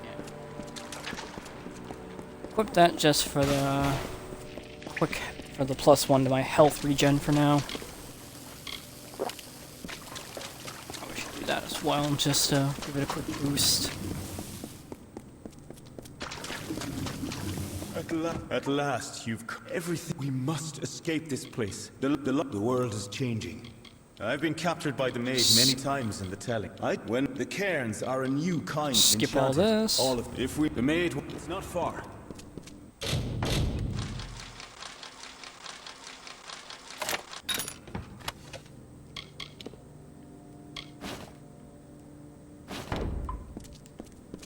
yeah. Equip that just for the +1 to my health regen for now. Probably should do that as well, just to give it a quick boost. At last, you've everything. We must escape this place. The world is changing. I've been captured by the maid many times in the telling. When the cairns are a new kind. Skip all this. All of if we the maid, it's not far.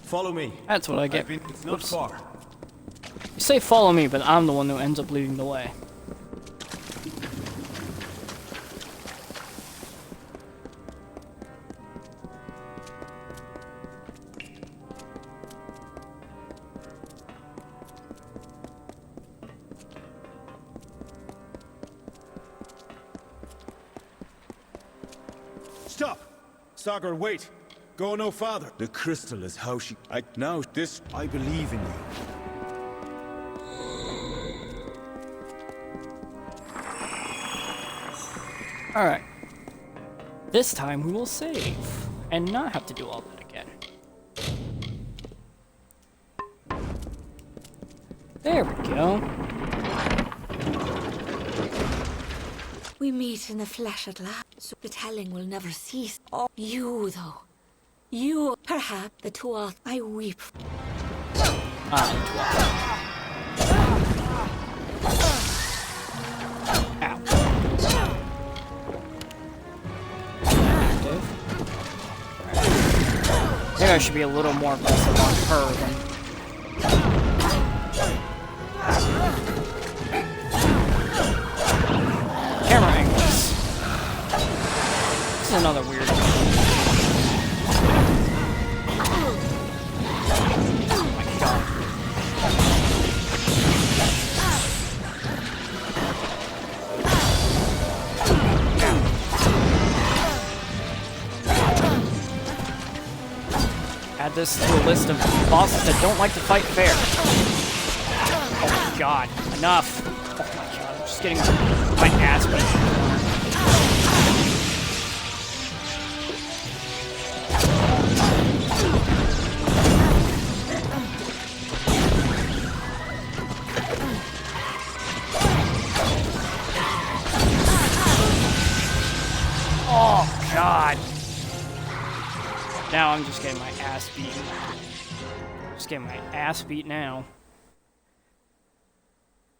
Follow me. That's what I get. It's not far. You say follow me, but I'm the one who ends up leading the way. Stop! Sagar, wait! Go no farther. The crystal is how she... I believe in you. Alright. This time we will save, and not have to do all that again. There we go. We meet in the flesh at last, so the telling will never cease. Oh, you, though. You, perhaps, the Tuath I weep. Maybe I should be a little more aggressive on her than... Camera angles. This is another weird one. Oh my god. Add this to a list of bosses that don't like to fight fair. Oh my god, enough. Oh my god, I'm just getting my ass beat. Oh god. Now I'm just getting my ass beat. Just getting my ass beat now.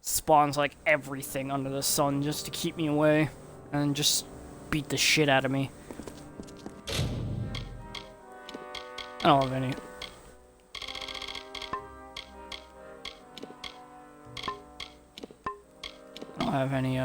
Spawns like everything under the sun just to keep me away. And just beat the shit out of me. I don't have any. I don't have any,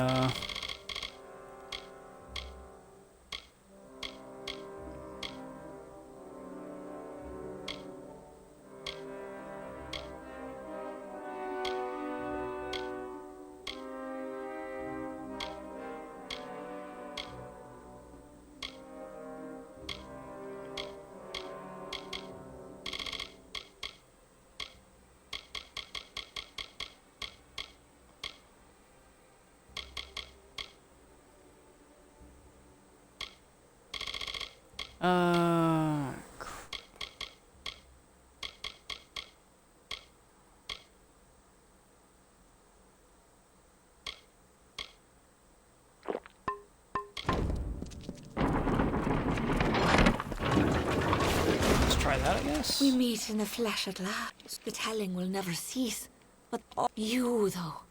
let's try that, I guess. We meet in the flesh at last. The telling will never cease. But oh, you, though.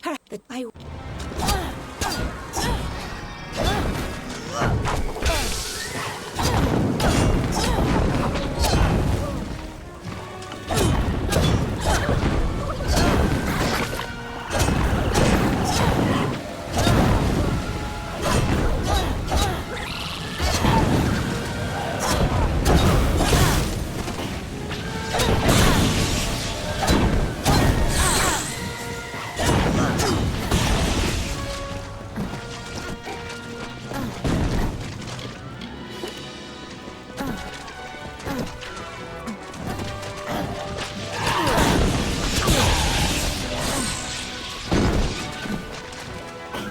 That I...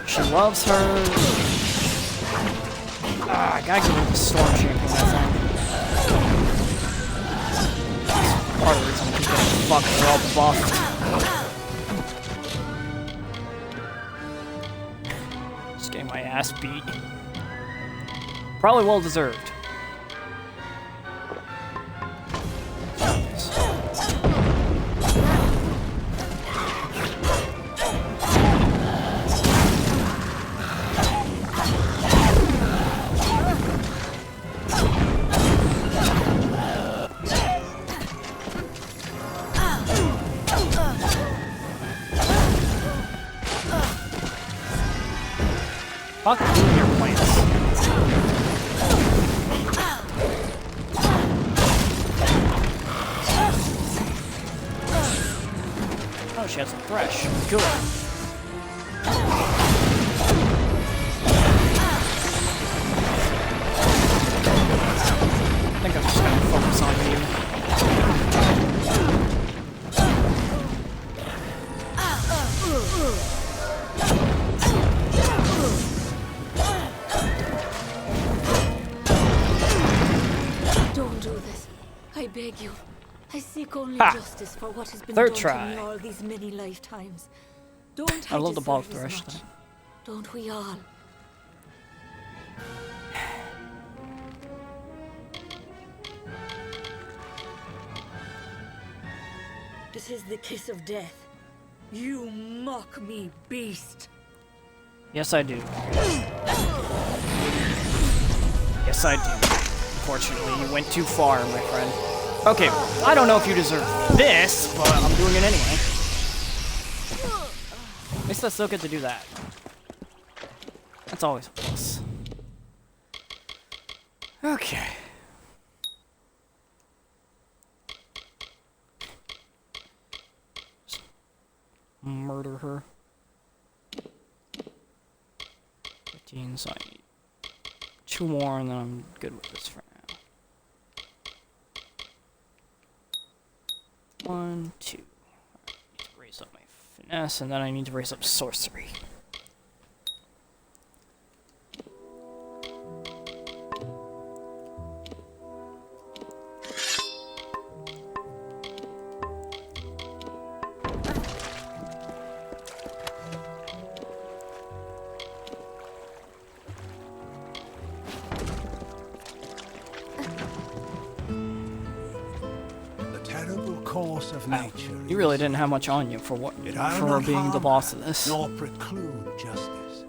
She loves her. Ah, I gotta get rid of the storm champion, I think. That's part of the reason I keep getting fucked. They're all buffed. Just getting my ass beat. Probably well deserved. Fuck you and your plants. Oh, she has a thresh. Good. I think I'm just gonna focus on you. Don't do this. I beg you. I seek only Ha! justice for what has been Third done try. to me all these many lifetimes. Don't I love the ball deserve as thresh much? thing. Don't we all? This is the kiss of death. You mock me, beast. Yes, I do. Yes, I do. Unfortunately, you went too far, my friend. Okay, I don't know if you deserve this, but I'm doing it anyway. At least I still get to do that. That's always a plus. Okay. Just murder her. 15, so I need 2 more, and then I'm good with this for now. 1, 2. I need to raise up my finesse, and then I need to raise up sorcery. Course of nature. You really didn't have much on you for what It for being the boss of this. nor preclude justice.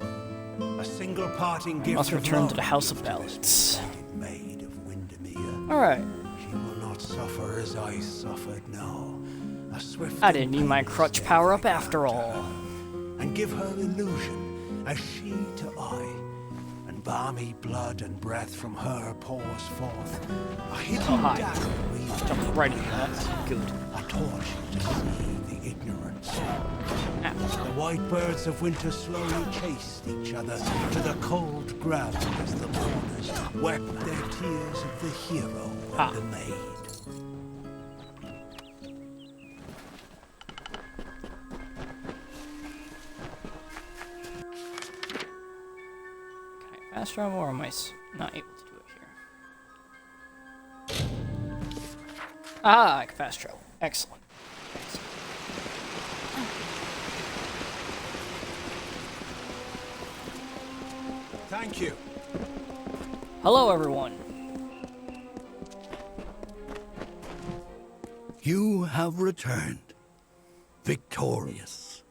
A single parting gift Must of return love to the House give of this Ballots. maid of Windermere. Alright. She will not suffer as I suffered, no. A swift I didn't need my crutch power up after all. and give her illusion as she to I, and balmy blood and breath from her pours forth. A hidden hi. dagger weaved Jumped right into that. Good. a torch to see the ignorance. Ah. The white birds of winter slowly chased each other to the cold ground as the mourners wept their tears of the hero and the maid. Can I fast travel, or am I not able to do it here? Ah, I can fast travel. Excellent. Thank you. Hello, everyone. You have returned, victorious.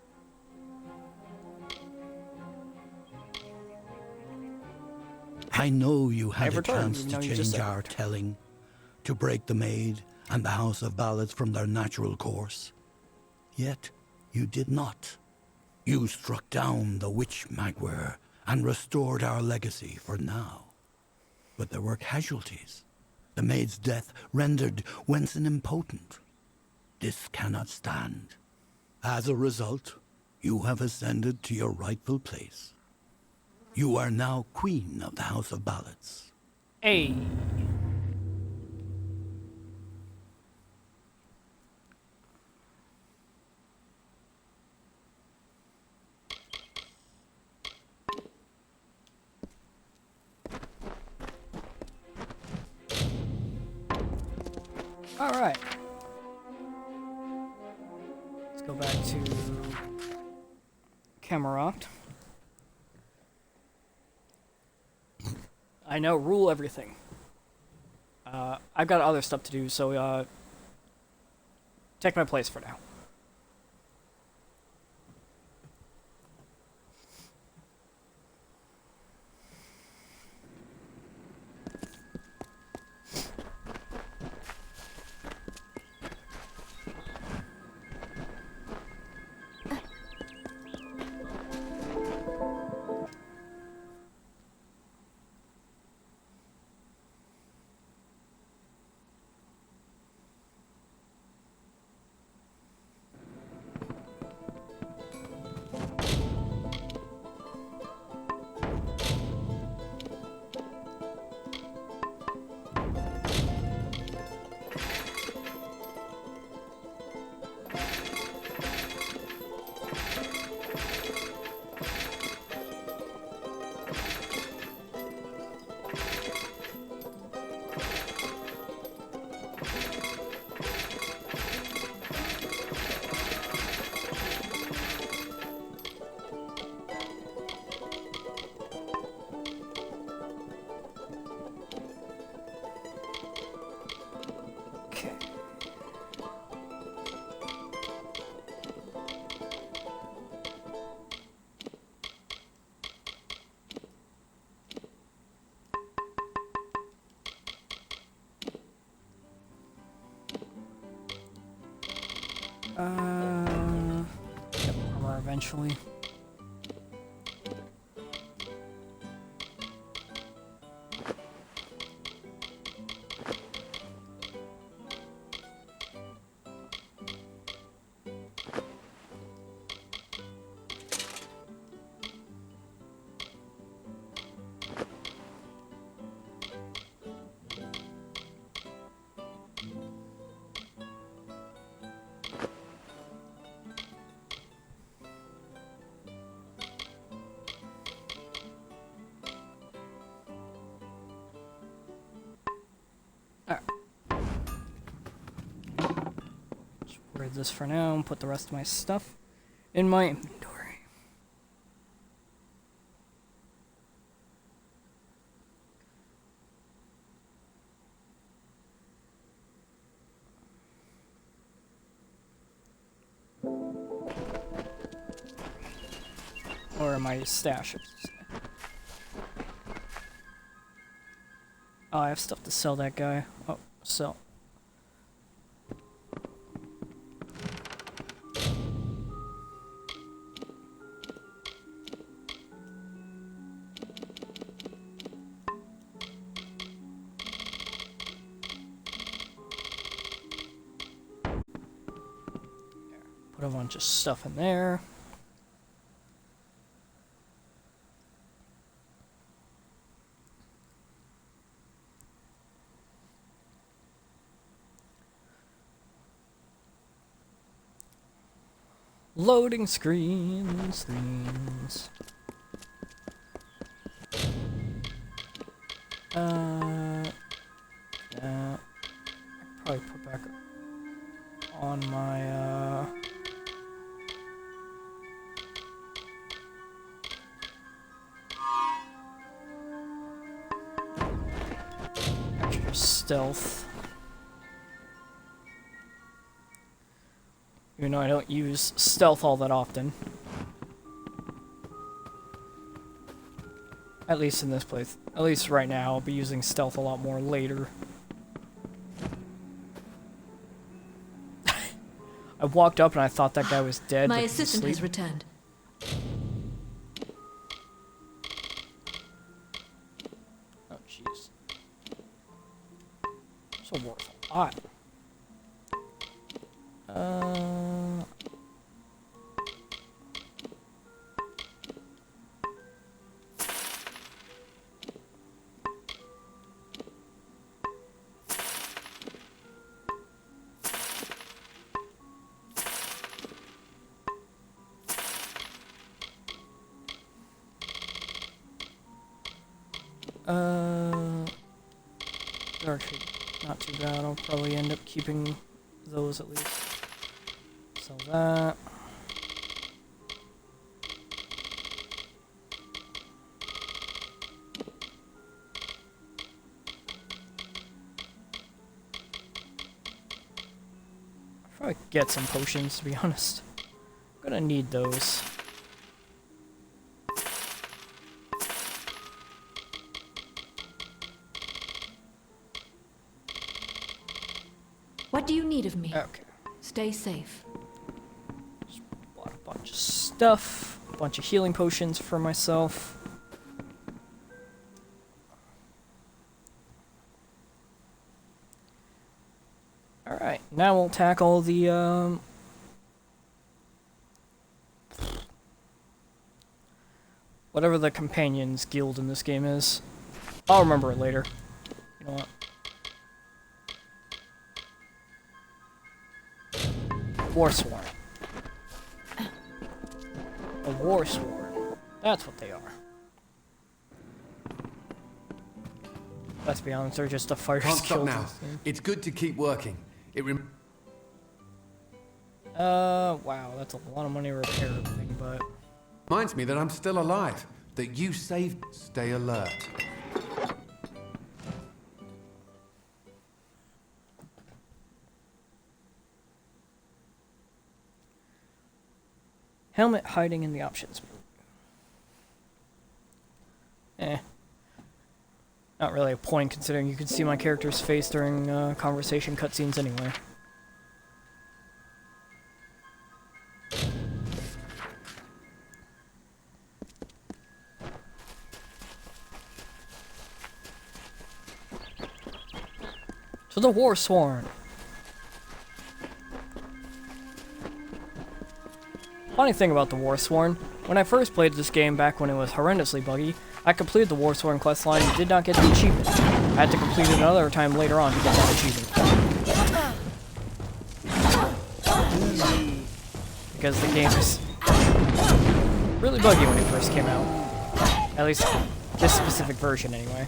I know you had a returned, chance even to though you just change said our telling, to break the Maid and the House of Ballads from their natural course. Yet you did not. You struck down the witch Magwer and restored our legacy for now. But there were casualties. The Maid's death rendered Wenson impotent. This cannot stand. As a result, you have ascended to your rightful place. You are now Queen of the House of Ballads. Hey. All right. Let's go back to Camelot. I know, rule everything. I've got other stuff to do, so take my place for now. Get armor eventually. Read this for now and put the rest of my stuff in my inventory. Or my stash. Oh, I have stuff to sell that guy. Oh, sell. Put a bunch of stuff in there. Loading screens. Yeah. Probably put back on my, extra stealth. Even though I don't use stealth all that often. At least in this place. At least right now, I'll be using stealth a lot more later. I walked up and I thought that guy was dead. My but he was assistant has asleep. returned. Oh, jeez. So worth a lot. Actually, not too bad. I'll probably end up keeping those at least. Sell that. I'll probably get some potions, to be honest. I'm gonna need those. What do you need of me? Okay. Stay safe. Bought a bunch of stuff, a bunch of healing potions for myself. Alright, now we'll tackle the, whatever the companions guild in this game is. I'll remember it later. You know what? Warsworn. A Warsworn. That's what they are. Let's be honest, they're just a fighter's Can't stop guild. now. It's good to keep working. Wow, that's a lot of money to repair everything, but... Reminds me that I'm still alive. That you saved. Stay alert. Helmet hiding in the options. Not really a point considering you can see my character's face during conversation cutscenes anyway. To the Warsworn. Funny thing about the Warsworn, when I first played this game back when it was horrendously buggy, I completed the Warsworn questline and did not get the achievement. I had to complete it another time later on to get that achievement. Because the game was really buggy when it first came out. At least this specific version anyway.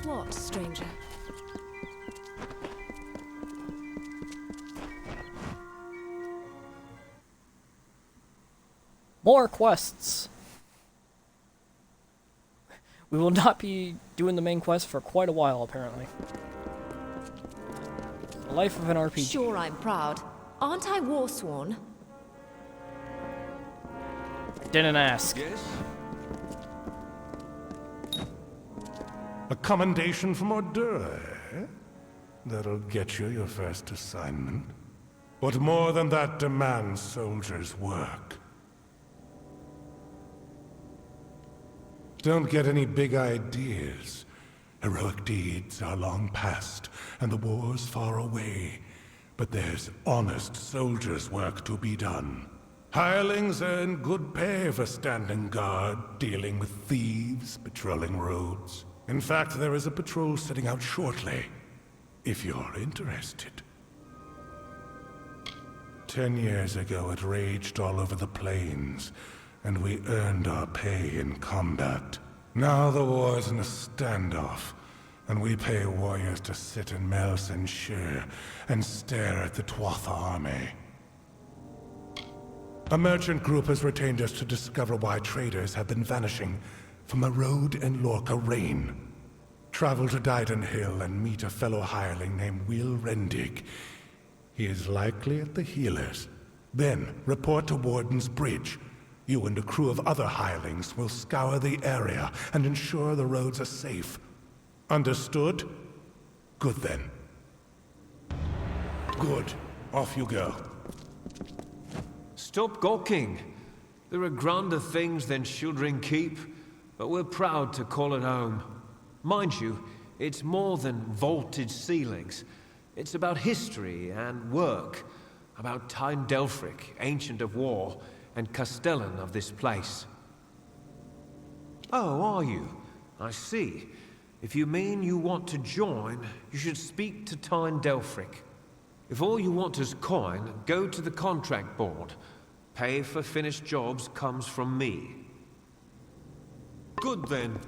What, stranger? More quests! We will not be doing the main quest for quite a while, apparently. The life of an RPG. Sure, I'm proud. Aren't I Warsworn? Didn't ask. Yes? A commendation from Ordura, eh? That'll get you your first assignment. What more than that demands soldiers' work? Don't get any big ideas. Heroic deeds are long past, and the war's far away. But there's honest soldiers' work to be done. Hirelings earn good pay for standing guard, dealing with thieves, patrolling roads. In fact, there is a patrol setting out shortly, if you're interested. 10 years ago, it raged all over the plains, and we earned our pay in combat. Now the war's in a standoff, and we pay warriors to sit in Mel-Sen-Shur and stare at the Tuatha army. A merchant group has retained us to discover why traders have been vanishing from a road in Lorca Rain. Travel to Dyden Hill and meet a fellow hireling named Will Rendig. He is likely at the healers. Then, report to Warden's Bridge. You and a crew of other hirelings will scour the area and ensure the roads are safe. Understood? Good then. Good. Off you go. Stop gawking. There are grander things than Shieldring Keep, but we're proud to call it home. Mind you, it's more than vaulted ceilings. It's about history and work, about Tyne Delphric, Ancient of War, and Castellan of this place. Oh, are you? I see. If you mean you want to join, you should speak to Tyne Delphric. If all you want is coin, go to the contract board. Pay for finished jobs comes from me. Good then.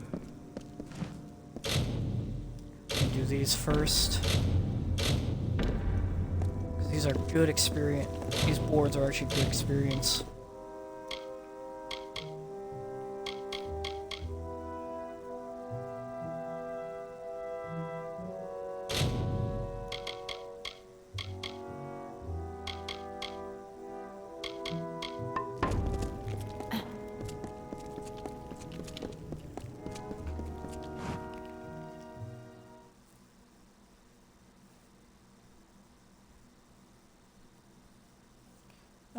Do these first. 'Cause these are good experience. These boards are actually good experience.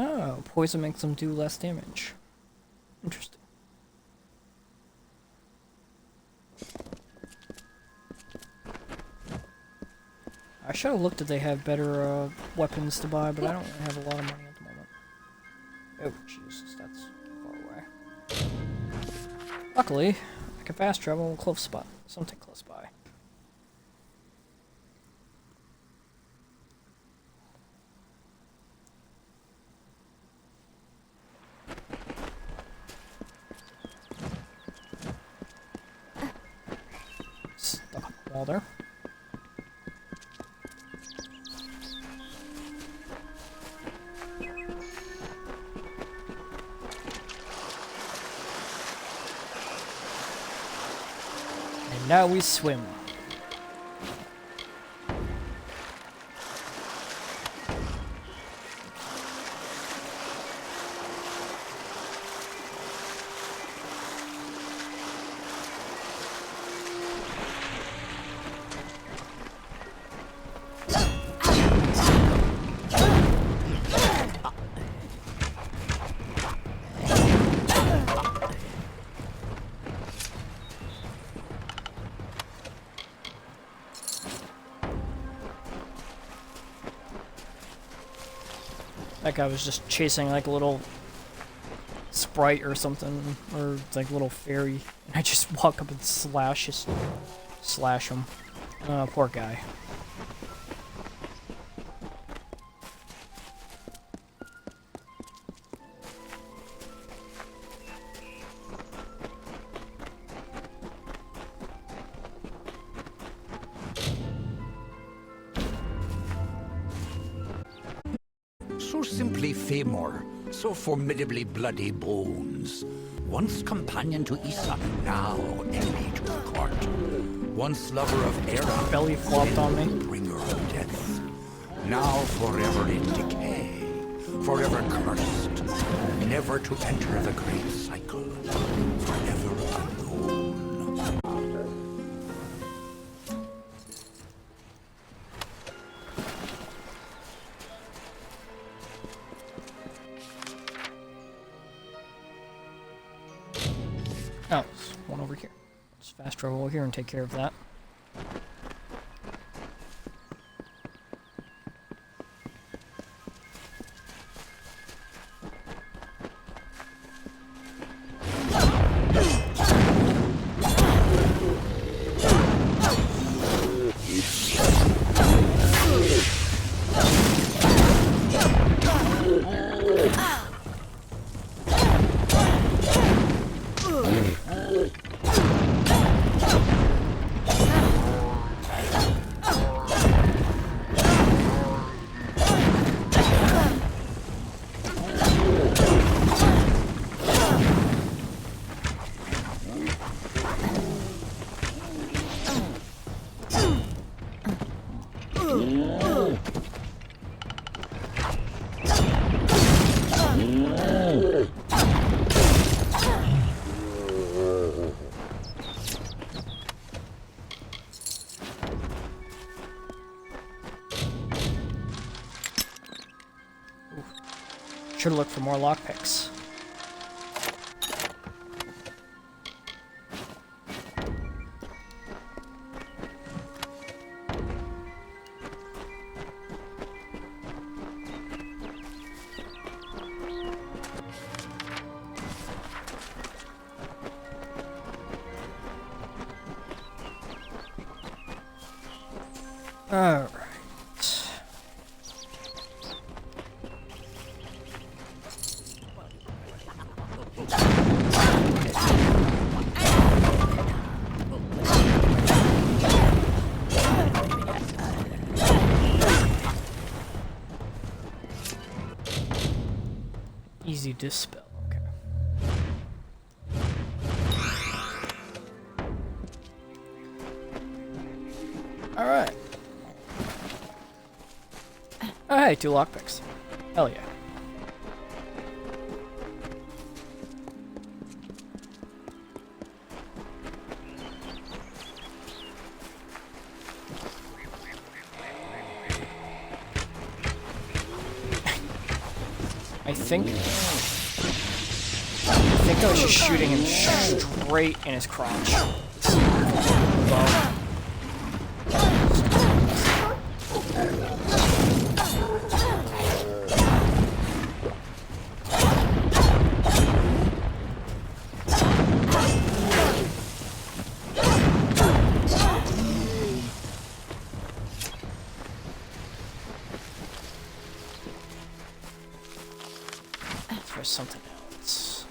Oh, poison makes them do less damage. Interesting. I should have looked if they have better weapons to buy, but I don't have a lot of money at the moment. Oh, Jesus, that's far away. Luckily, I can fast travel close spot. Something close by. Stuck on the wall there. And now we swim. That guy was just chasing like a little sprite or something, or like a little fairy, and I just walk up and slash him. Poor guy. So simply Famor, so formidably bloody bones. Once companion to Isan, now enemy to the court. Once lover of Era, Belly flopped on me. bringer of death. Now forever in decay, forever cursed, never to enter the great cycle, forever unknown. Oh, there's one over here. Let's fast travel over here and take care of that. Should look for more lockpicks. Alright. Easy dispel, okay. Alright. Oh, hey, 2 lockpicks. Hell yeah. I think I was just shooting him straight in his crotch. Well, for something else.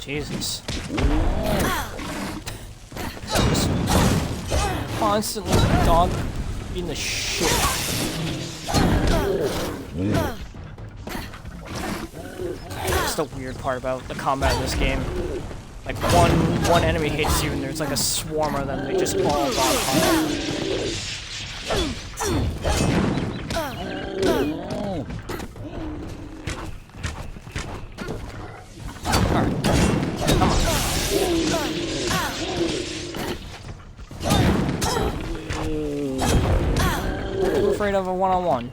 Jesus. Constantly dog eating the shit. That's the weird part about the combat in this game. Like one enemy hits you and there's like a swarm of them, they just all dog pile. Afraid of a one-on-one.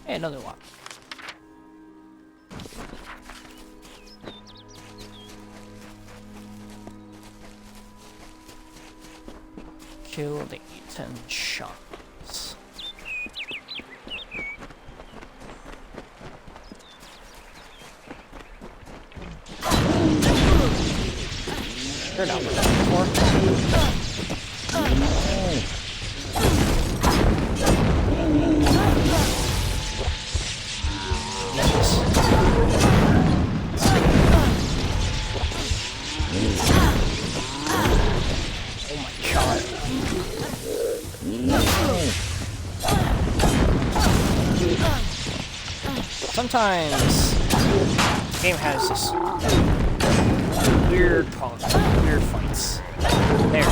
Hey, another lock. Kill the Eaton shots. They're not with that before. Sometimes the game has this weird fights. There.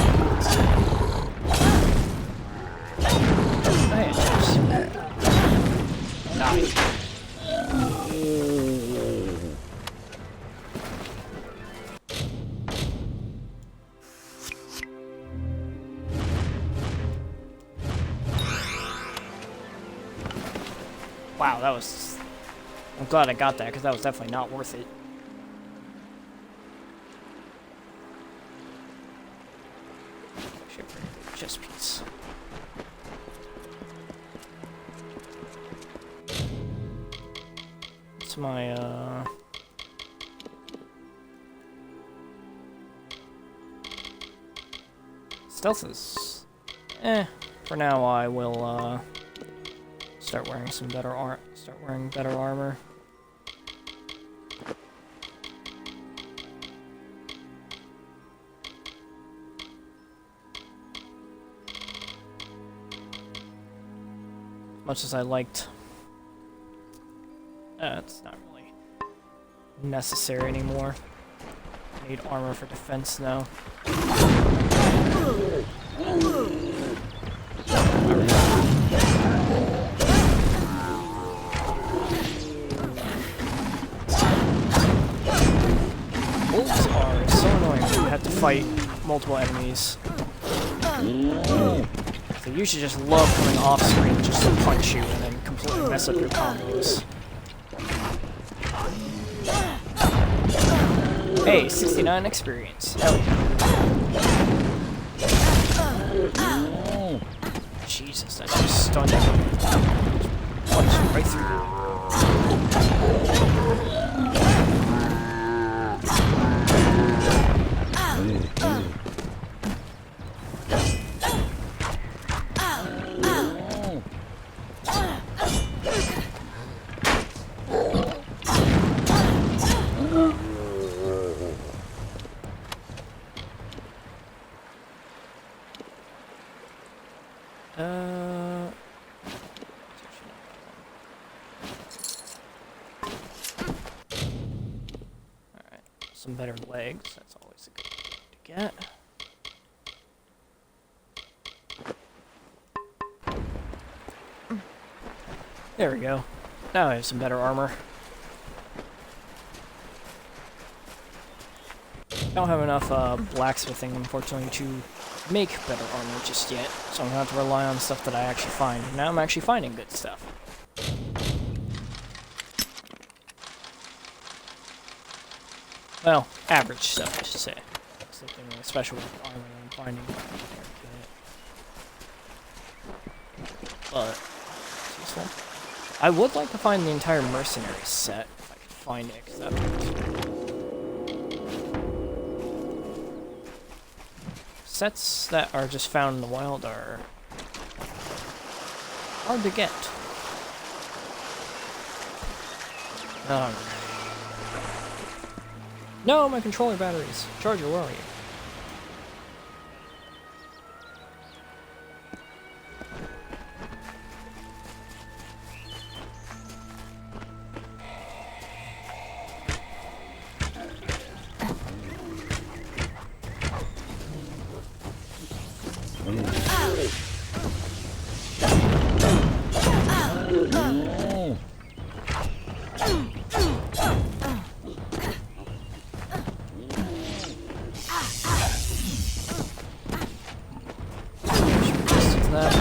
Hey, nice. Wow, that was... I'm glad I got that, because that was definitely not worth it. Chest piece. Some my, stealth is... For now, I will, start wearing some better better armor. Much as I liked... it's not really necessary anymore. I need armor for defense now. Wolves are so annoying when you have to fight multiple enemies. They usually just love coming off screen just to punch you and then completely mess up your combos. Hey, 69 experience. Hell yeah. Jesus, that just stunned me. Punch right through you. Some better legs, that's always a good thing to get. There we go. Now I have some better armor. Don't have enough blacksmithing, unfortunately, to make better armor just yet, so I'm gonna have to rely on stuff that I actually find. And now I'm actually finding good stuff. Well, average stuff, I should say. Something really special with armor that I'm finding. But it's useful. I would like to find the entire mercenary set if I could find it, because that sets that are just found in the wild are hard to get. No, my controller batteries. Charger, where are you?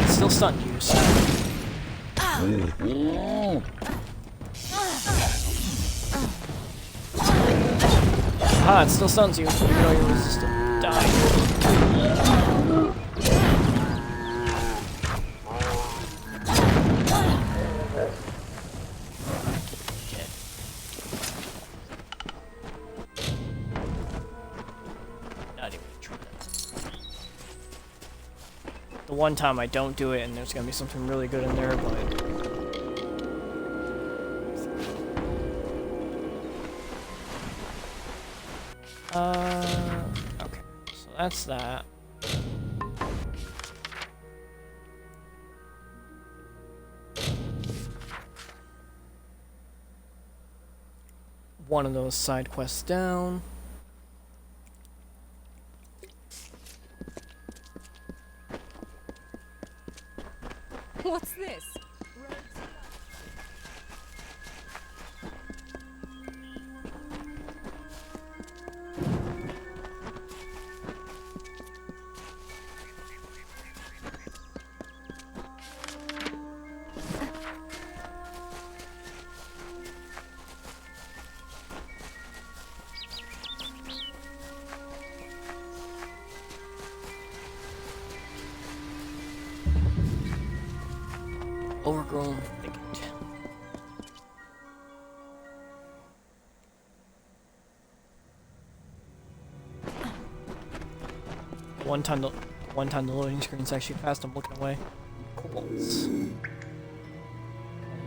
Still stunned you, so... Ah, it still stuns you, even though you're resistant. Die. One time I don't do it, and there's gonna be something really good in there, but okay, so that's that. One of those side quests down. What's this? Overgrown thicket. one time the loading screen's actually fast, I'm looking away. Kobolds. Can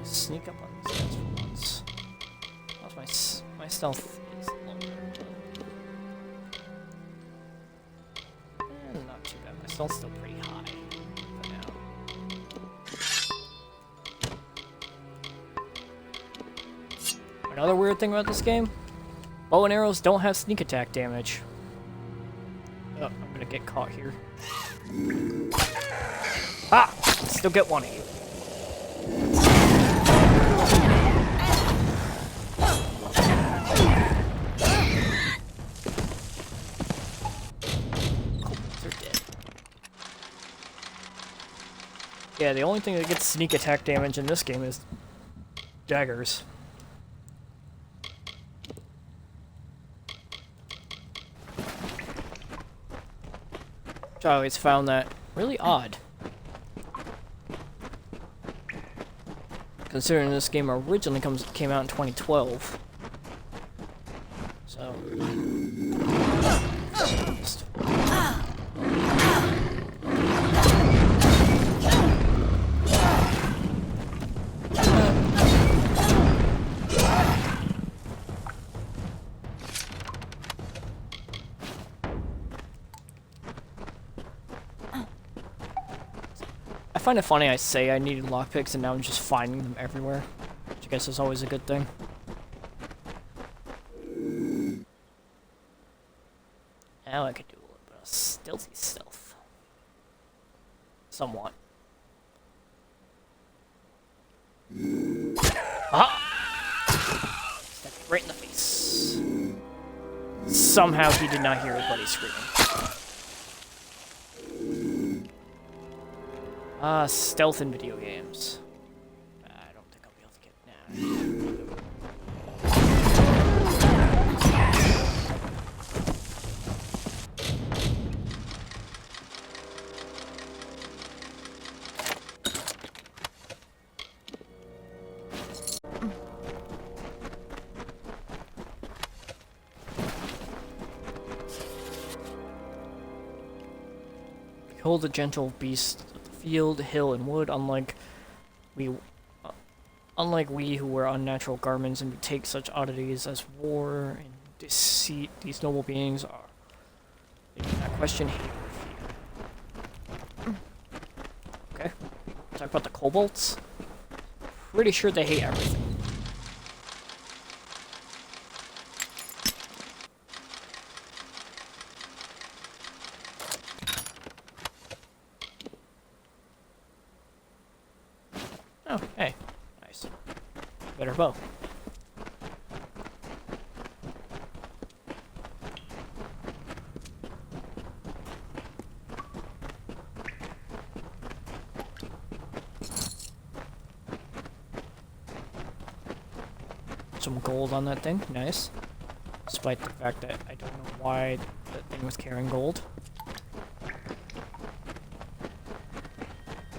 I sneak up on these guys for once? How's my stealth is lower. Not too bad. My stealth's still pretty high for now. Another weird thing about this game, bow and arrows don't have sneak attack damage. Oh, I'm gonna get caught here. Ah! Still get one of you. Kobolds are dead. Yeah, the only thing that gets sneak attack damage in this game is daggers. I always found that really odd. Considering this game originally came out in 2012. So... I find it funny I say I needed lockpicks and now I'm just finding them everywhere, which I guess is always a good thing. Now I could do a little bit of stealthy stealth. Somewhat. Ah! Stepped right in the face. Somehow he did not hear his buddy screaming. Stealth in video games. I don't think I'll be able to get... Behold the gentle beast of the field, hill, and wood, unlike we who wear unnatural garments and take such oddities as war and deceit, these noble beings are. They do not question hate or fear. Okay. Talk about the kobolds. Pretty sure they hate everything. Oh, hey. Nice. Better bow. Some gold on that thing. Nice. Despite the fact that I don't know why that thing was carrying gold. I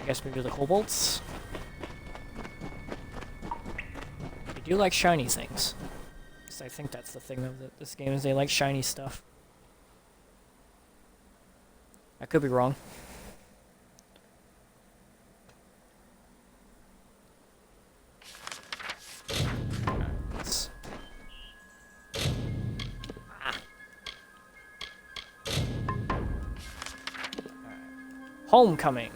guess maybe the kobolds? They do like shiny things. I think that's the thing of this game, is they like shiny stuff. I could be wrong. Homecoming.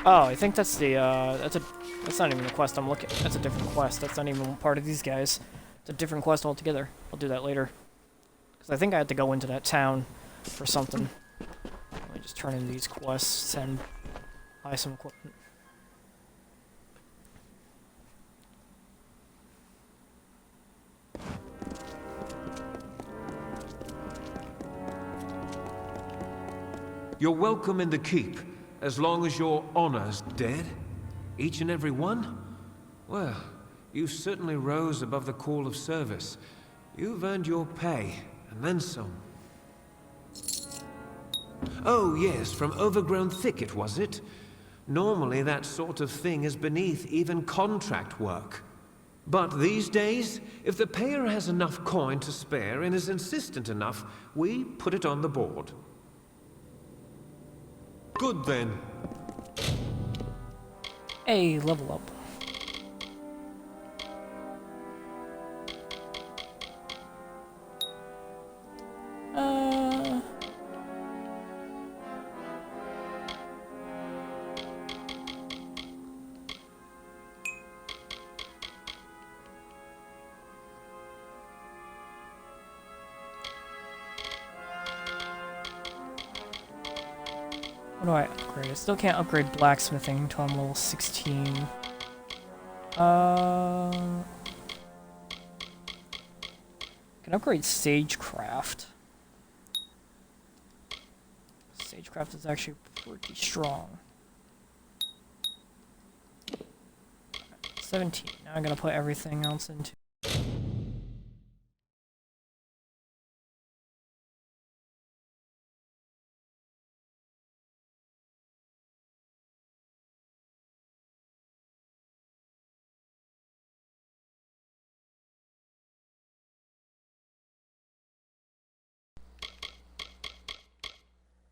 Oh, I think that's the, that's not even the quest I'm looking, that's a different quest, that's not even part of these guys. It's a different quest altogether. I'll do that later. Because I think I had to go into that town for something. Let me just turn in these quests and buy some equipment. You're welcome in the keep, as long as your honor's dead. Each and every one? Well, You certainly rose above the call of service. You've earned your pay, and then some. Oh yes, from overgrown thicket, was it? Normally that sort of thing is beneath even contract work. But these days, if the payer has enough coin to spare and is insistent enough, we put it on the board. Good then. Hey, level up. What do I upgrade? I still can't upgrade blacksmithing until I'm level 16. Can upgrade sagecraft. Sagecraft is actually pretty strong. 17. Now I'm gonna put everything else into.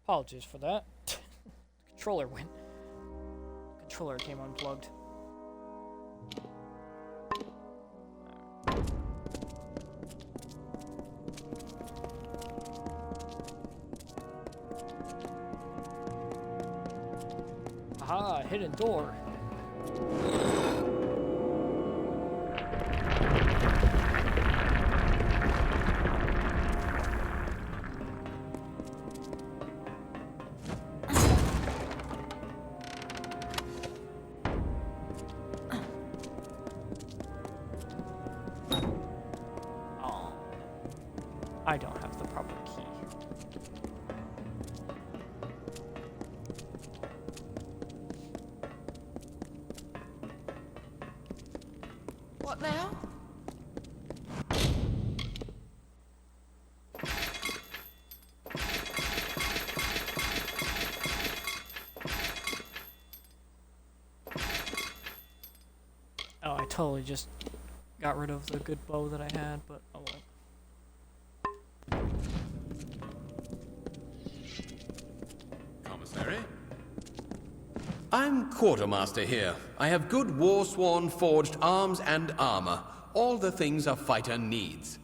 Apologies for that. Controller went. Controller came unplugged. Aha, hidden door. I don't have the proper key. What now? Oh, I totally just got rid of the good bow that I had, but oh well. Commissary? I'm quartermaster here. I have good war-sworn forged arms and armor. All the things a fighter needs.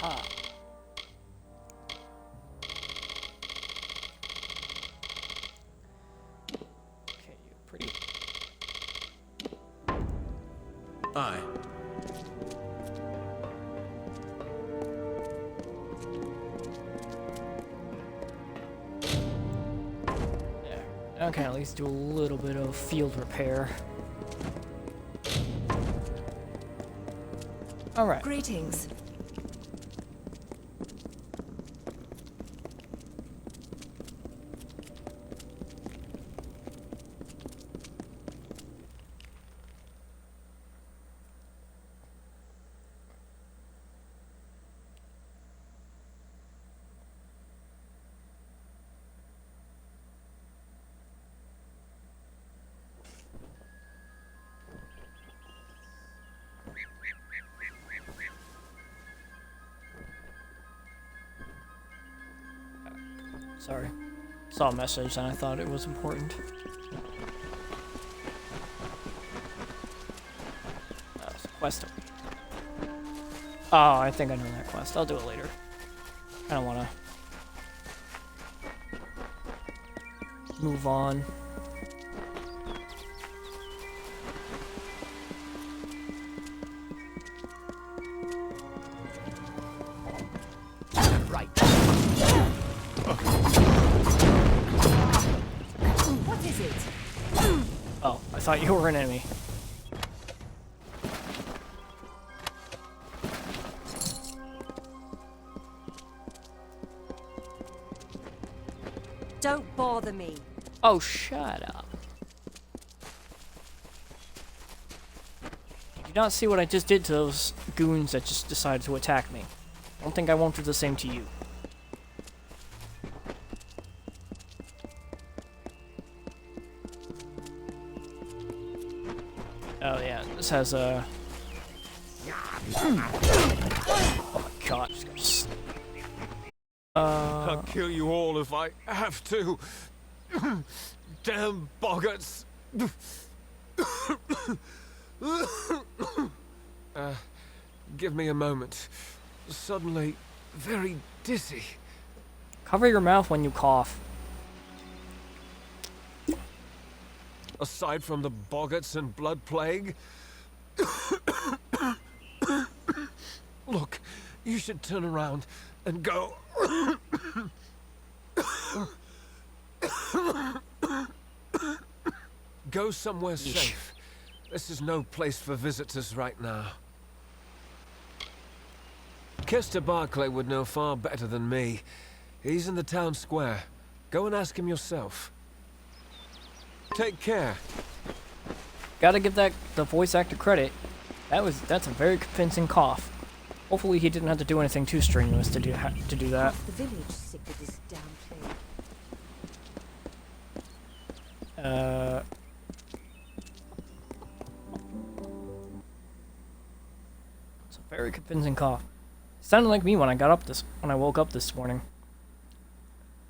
Ah. Okay, you pretty. Aye. There. Now I can at least do a little bit of field repair. Alright. Greetings. Sorry. Saw a message and I thought it was important. It's a quest. Oh, I think I know that quest. I'll do it later. I don't want to move on. Right. What is it? Oh, I thought you were an enemy. Don't bother me. Oh, shut up. Did you not see what I just did to those goons that just decided to attack me? I don't think I won't do the same to you. Oh yeah, this has a... Oh my god, I'll kill you all if I have to. Damn boggarts. Give me a moment. Suddenly, very dizzy. Cover your mouth when you cough. Aside from the boggarts and blood plague. Look, you should turn around and go. Go somewhere safe. This is no place for visitors right now. Kester Barclay would know far better than me. He's in the town square. Go and ask him yourself. Take care. Gotta give the voice actor credit. That's a very convincing cough. Hopefully he didn't have to do anything too strenuous to do that. The village sick of this damn plague. It's a very convincing cough. Sounded like me when I woke up this morning.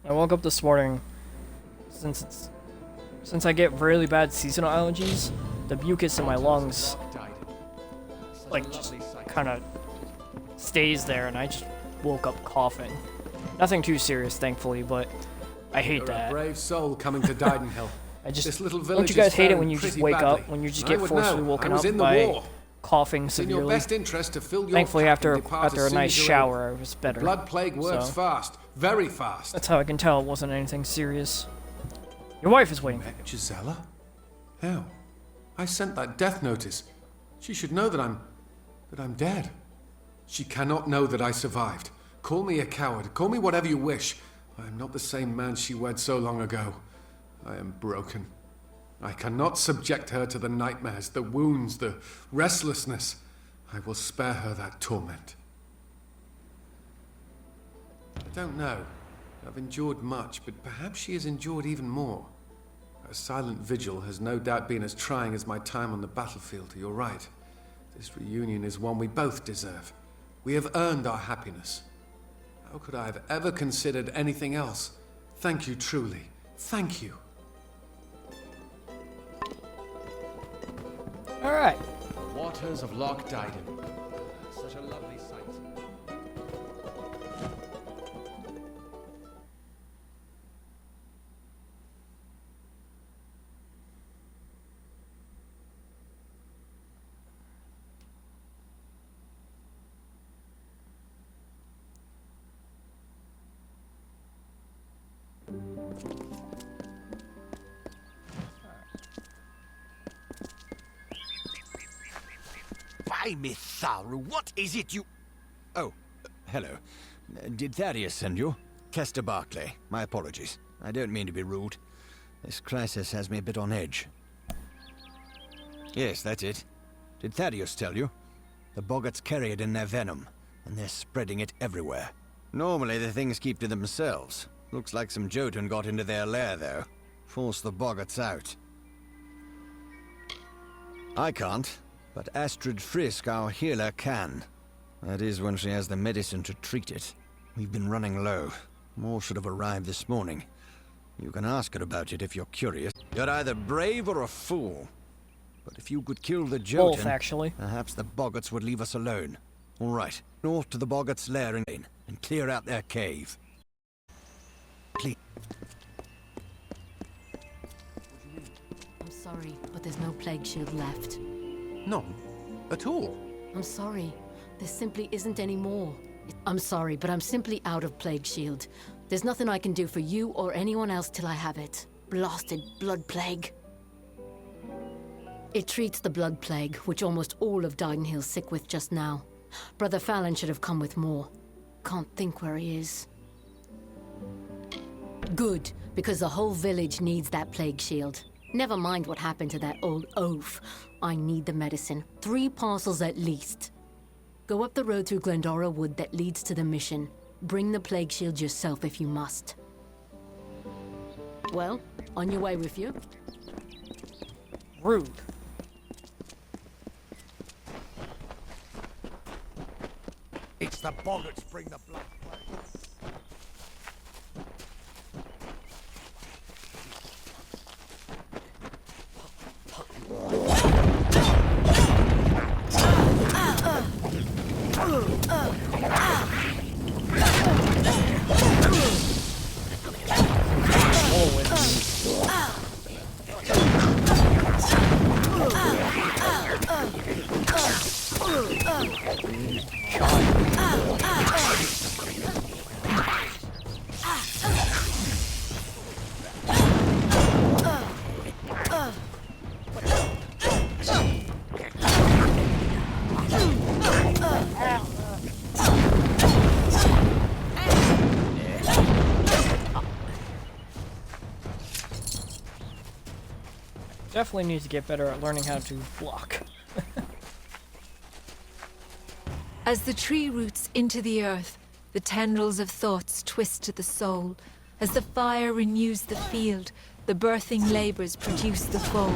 I woke up this morning, since I get really bad seasonal allergies, the mucus in my lungs, like, just kind of stays there, and I just woke up coughing. Nothing too serious, thankfully, but I hate that. A brave soul coming to Didenhill. This little village don't you guys is hate it faring when you just pretty wake badly. up, when you just I get would forcibly know. woken I was up in the by war. coughing It's in your severely? best interest to fill your Thankfully, pack after and depart as a soon nice as you're shower, able. I was better. Blood plague works so fast, very fast. that's how I can tell it wasn't anything serious. Your wife is waiting. Gisela? How? I sent that death notice. She should know that I'm dead. She cannot know that I survived. Call me a coward. Call me whatever you wish. I am not the same man she wed so long ago. I am broken. I cannot subject her to the nightmares, the wounds, the restlessness. I will spare her that torment. I don't know. I've endured much, but perhaps she has endured even more. Her silent vigil has no doubt been as trying as my time on the battlefield. You're right. This reunion is one we both deserve. We have earned our happiness. How could I have ever considered anything else? Thank you, truly. Thank you. Alright. Waters of Loch Dyden. Such a lovely sight. Why, Miss Tharu, what is it you... Oh, hello. Did Thaddeus send you? Kester Barclay. My apologies. I don't mean to be rude. This crisis has me a bit on edge. Yes, that's it. Did Thaddeus tell you? The boggarts carry it in their venom, and they're spreading it everywhere. Normally the things keep to themselves. Looks like some Jotun got into their lair, though. Forced the boggarts out. I can't, but Astrid Frisk, our healer, can. That is when she has the medicine to treat it. We've been running low. More should have arrived this morning. You can ask her about it if you're curious. You're either brave or a fool. But if you could kill the Jotun, both, actually, perhaps the boggarts would leave us alone. All right, north to the boggarts' lair and clear out their cave. Please. I'm sorry, but there's no plague shield left. None? At all? I'm sorry. There simply isn't any more. I'm sorry, but I'm simply out of plague shield. There's nothing I can do for you or anyone else till I have it. Blasted blood plague. It treats the blood plague, which almost all of Didenhill's sick with just now. Brother Fallon should have come with more. Can't think where he is. Good, because the whole village needs that plague shield. Never mind what happened to that old oaf. I need the medicine. 3 parcels at least. Go up the road through Glendora Wood that leads to the mission. Bring the plague shield yourself if you must. Well, on your way with you. Rude. It's the boggarts bring the blood plague. Definitely need to get better at learning how to block. As the tree roots into the earth, the tendrils of thoughts twist to the soul. As the fire renews the field, the birthing labors produce the foal.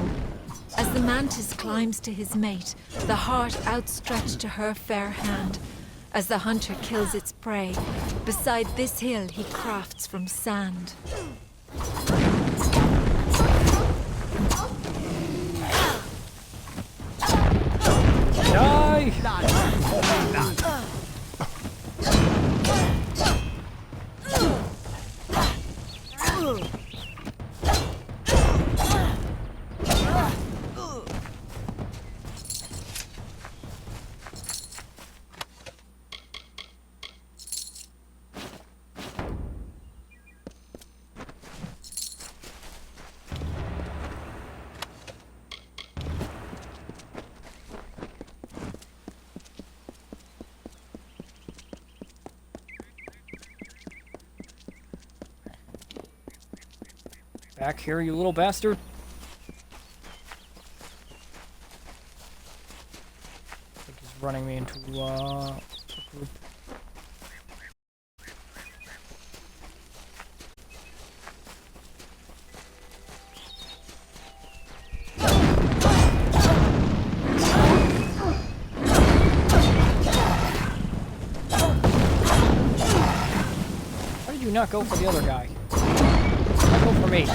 As the mantis climbs to his mate, the heart outstretched to her fair hand. As the hunter kills its prey, beside this hill he crafts from sand. Die! Back here, you little bastard. I think he's running me into, a group. Why did you not go for the other guy? Go for me.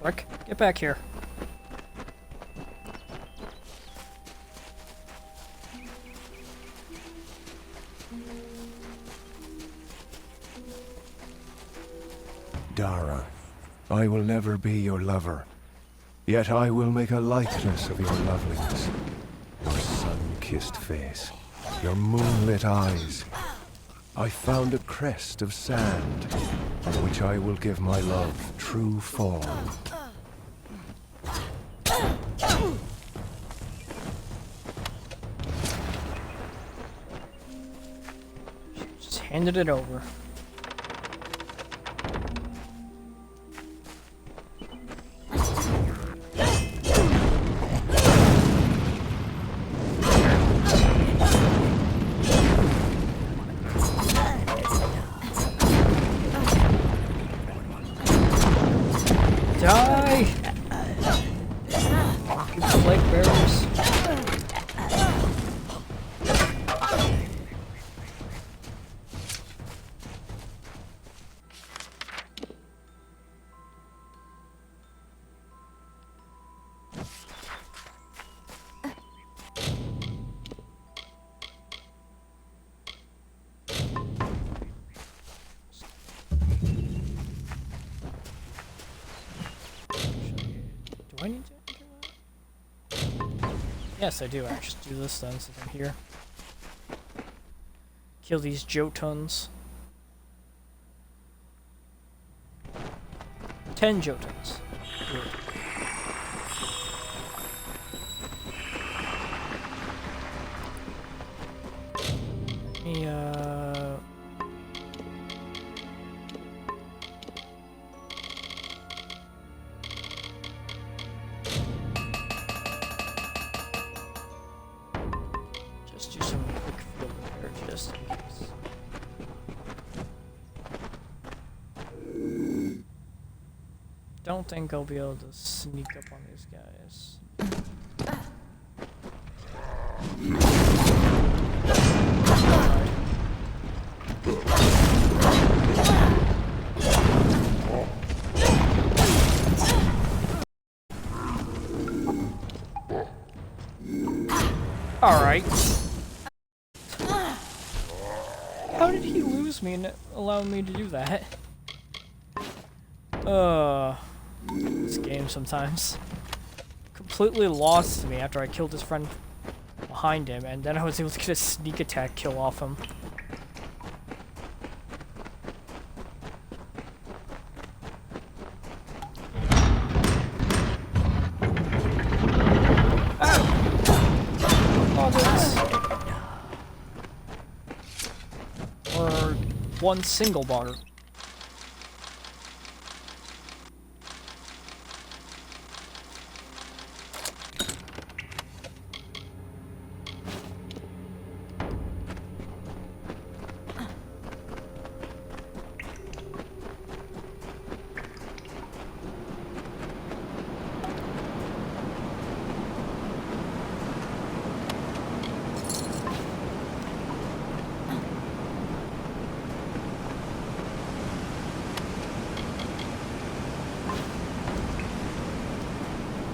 Frick, get back here. Dara, I will never be your lover, yet I will make a likeness of your loveliness. Your sun-kissed face, your moonlit eyes. I found a crest of sand, on which I will give my love true form. Just handed it over. Die! You plague bearers. Yes, I do. I just do this then, since I'm here. Kill these Jotuns. 10 Jotuns. Good. Just do some quick field repair just in case. Don't think I'll be able to sneak up on these guys. Alright. How did he lose me and allow me to do that? This game sometimes. Completely lost me after I killed his friend behind him, and then I was able to get a sneak attack kill off him. Or one single bar.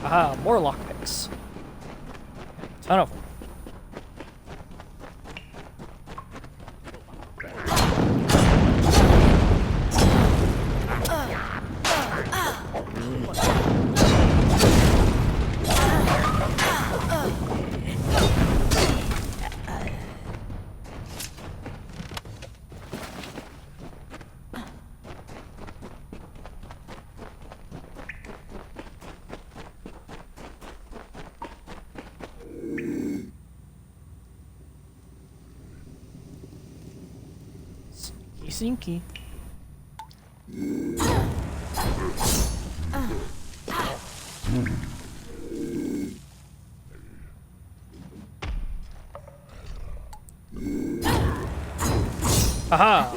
Aha, more lockpicks. Ton of them. Sinky. Aha!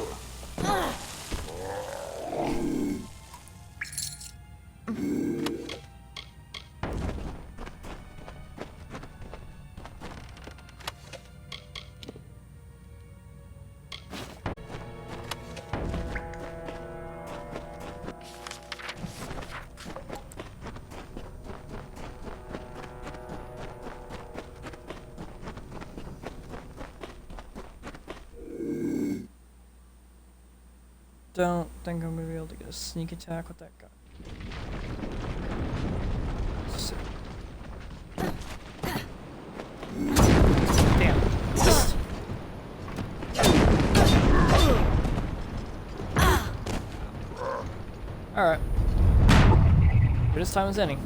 Don't think I'm gonna be able to get a sneak attack with that guy. So. Damn. Missed. Alright. Good as time as any.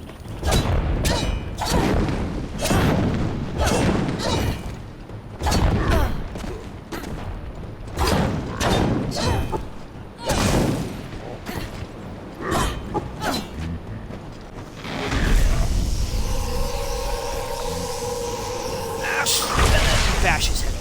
Bash his head in.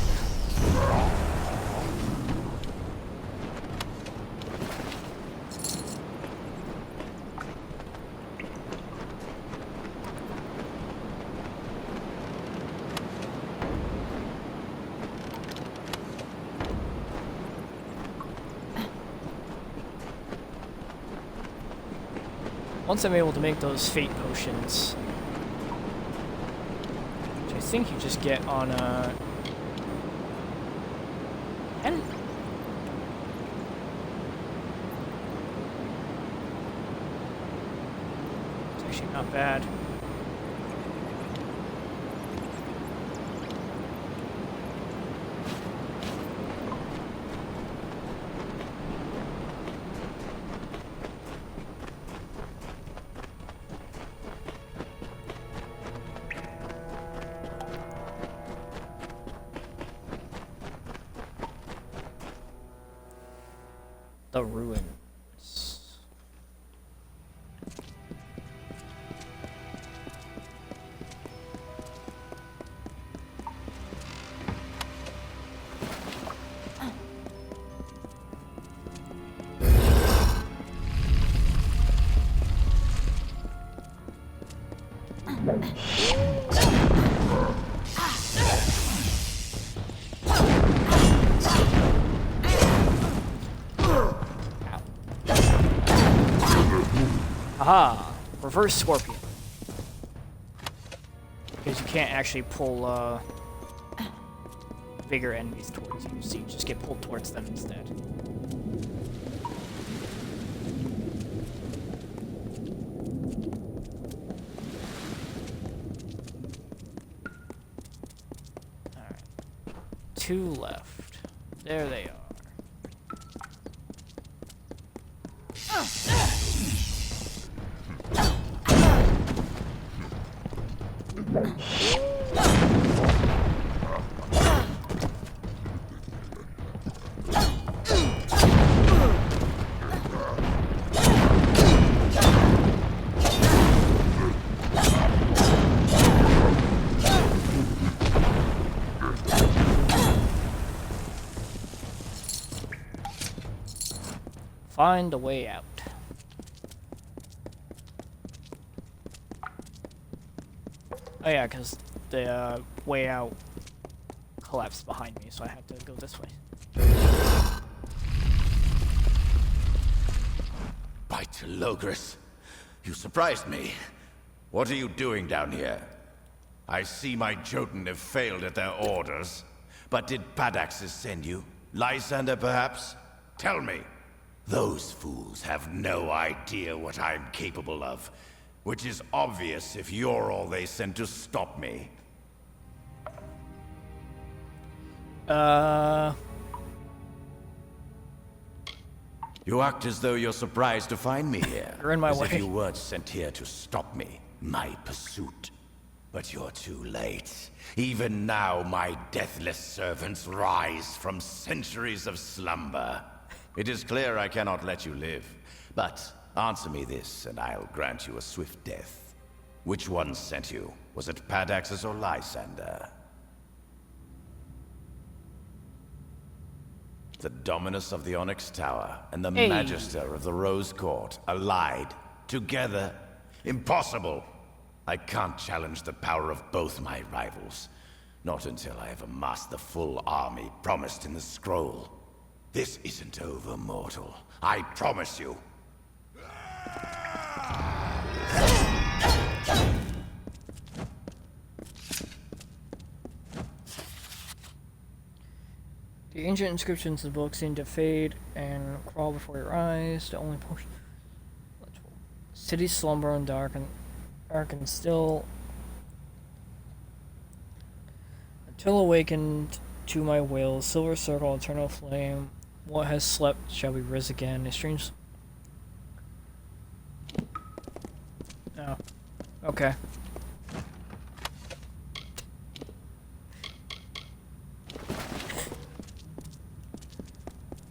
Once I'm able to make those fate potions, which I think you just get on a... And it's actually not bad. The ruins. Aha! Reverse Scorpion. Because you can't actually pull bigger enemies towards you, so you just get pulled towards them instead. Alright. 2 left. There they are. Find a way out. Oh yeah, because the way out collapsed behind me, so I had to go this way. By Telogris, you surprised me. What are you doing down here? I see my Jotun have failed at their orders. But did Padaxes send you? Lysander, perhaps? Tell me. Those fools have no idea what I'm capable of. Which is obvious if you're all they sent to stop me. You act as though you're surprised to find me here. You're in my as way. if you weren't sent here to stop me, my pursuit. But you're too late. Even now, my deathless servants rise from centuries of slumber. It is clear I cannot let you live. But answer me this, and I'll grant you a swift death. Which one sent you? Was it Padaxes or Lysander? The Dominus of the Onyx Tower and the Hey. Magister of the Rose Court allied, together? Impossible! I can't challenge the power of both my rivals. Not until I have amassed the full army promised in the scroll. This isn't over, mortal. I promise you. The ancient inscriptions of the book seem to fade and crawl before your eyes. The only portion. Cities slumber and darken still. Until awakened to my will, silver circle, eternal flame. What has slept shall be ris again. A strange. Oh. Okay.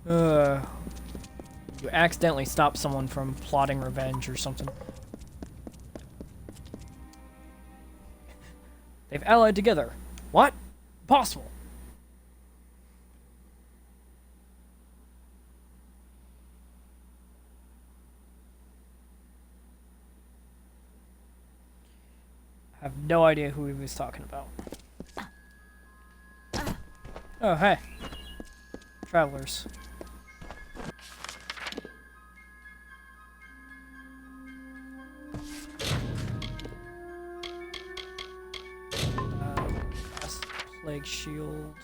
You accidentally stop someone from plotting revenge or something. They've allied together. What? Impossible. I have no idea who he was talking about. Oh, hey. Travelers. Plague shield.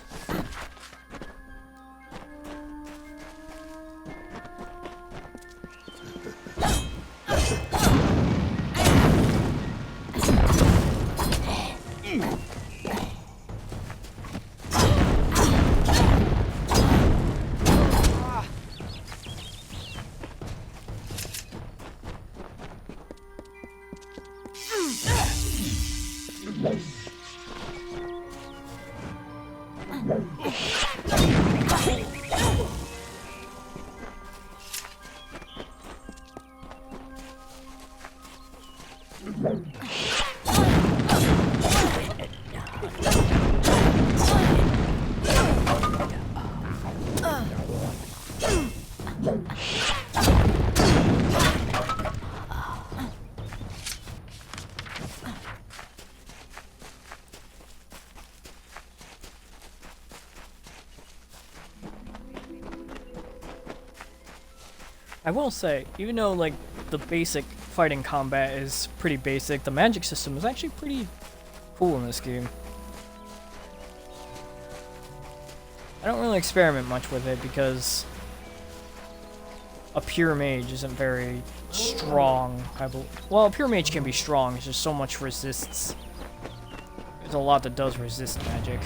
I will say, even though like the basic fighting combat is pretty basic, the magic system is actually pretty cool in this game. I don't really experiment much with it because a pure mage isn't very strong. Well, a pure mage can be strong, it's just so much resists. There's a lot that does resist magic,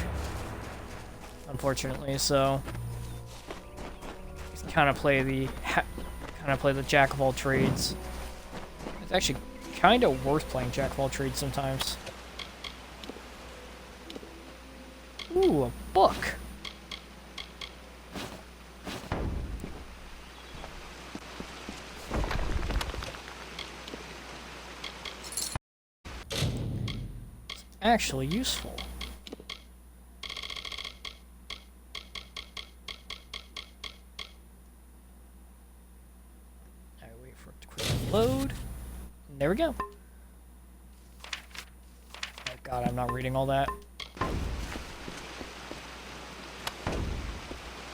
unfortunately, so kind of play the jack of all trades. It's actually kind of worth playing jack of all trades sometimes. Ooh, a book. It's actually useful. Load. There we go. Oh god, I'm not reading all that.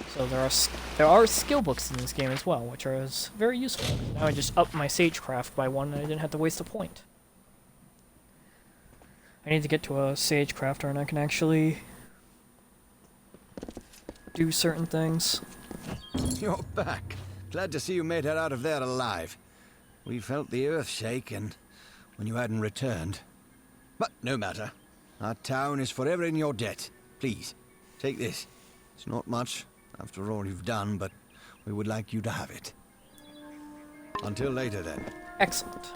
So there are skill books in this game as well, which are very useful. Now I just upped my sagecraft by one and I didn't have to waste a point. I need to get to a sagecrafter and I can actually do certain things. You're back. Glad to see you made it out of there alive. We felt the earth shake and when you hadn't returned. But no matter. Our town is forever in your debt. Please, take this. It's not much, after all you've done, but we would like you to have it. Until later, then. Excellent.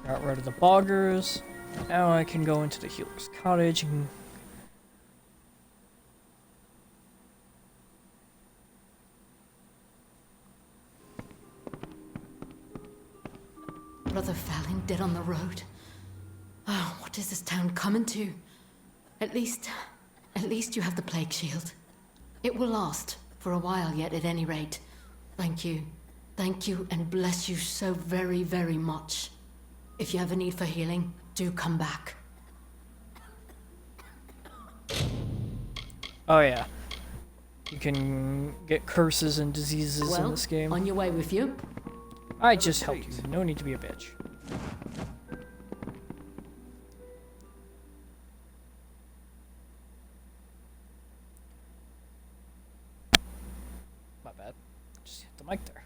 Got rid of the boggers. Now I can go into the healer's cottage and... Brother Fallon dead on the road. Oh, what is this town coming to? At least you have the plague shield. It will last, for a while yet at any rate. Thank you, and bless you so very, very much. If you have a need for healing, do come back. Oh yeah. You can get curses and diseases in this game. On your way with you? I just helped you. No need to be a bitch. My bad. Just hit the mic there.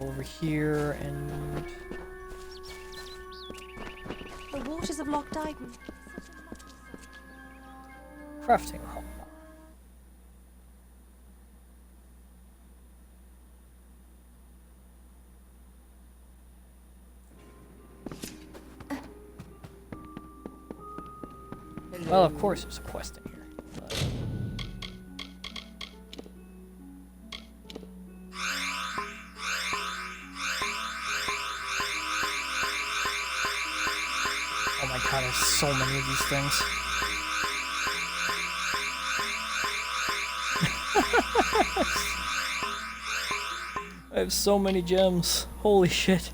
Over here and The waters of Loch Dyton. crafting hall. Well, of course there's a quest in here. But... oh my god, there's so many of these things. I have so many gems. Holy shit.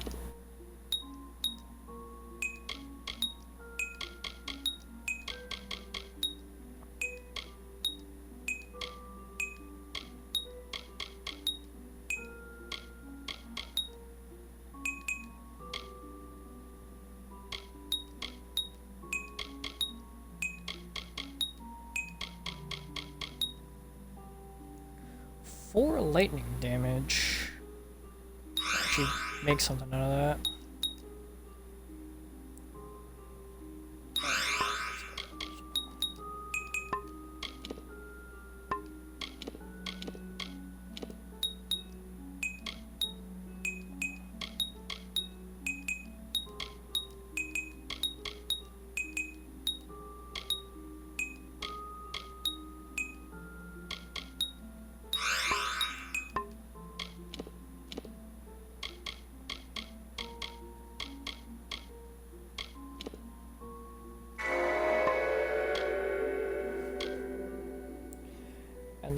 For lightning damage. Actually, make something out of that.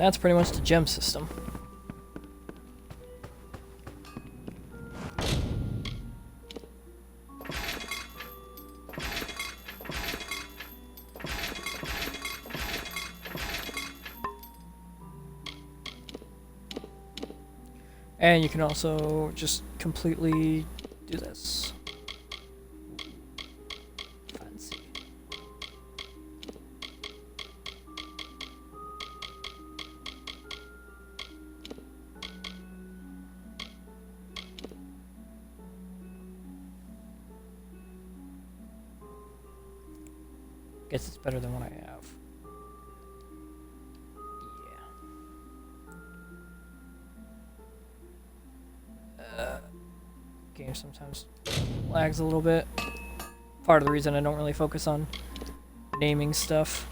that's pretty much the gem system. And you can also just completely do this. Fancy. Guess it's better than what I have. Game sometimes lags a little bit. Part of the reason I don't really focus on naming stuff.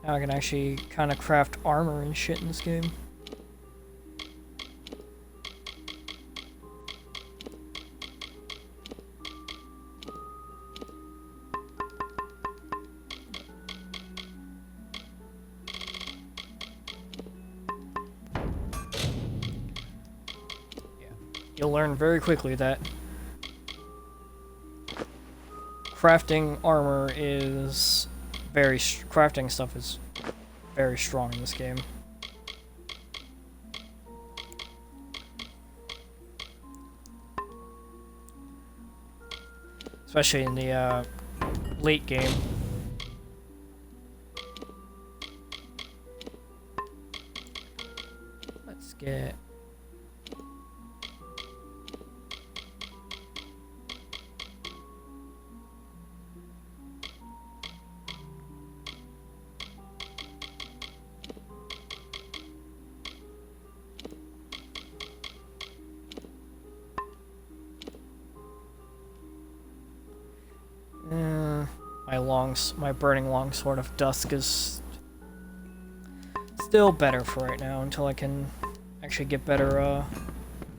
Now I can actually kind of craft armor and shit in this game. Yeah. You'll learn very quickly that crafting armor is crafting stuff is very strong in this game. Especially in the late game. Let's get my burning longsword of dusk is still better for right now until I can actually get better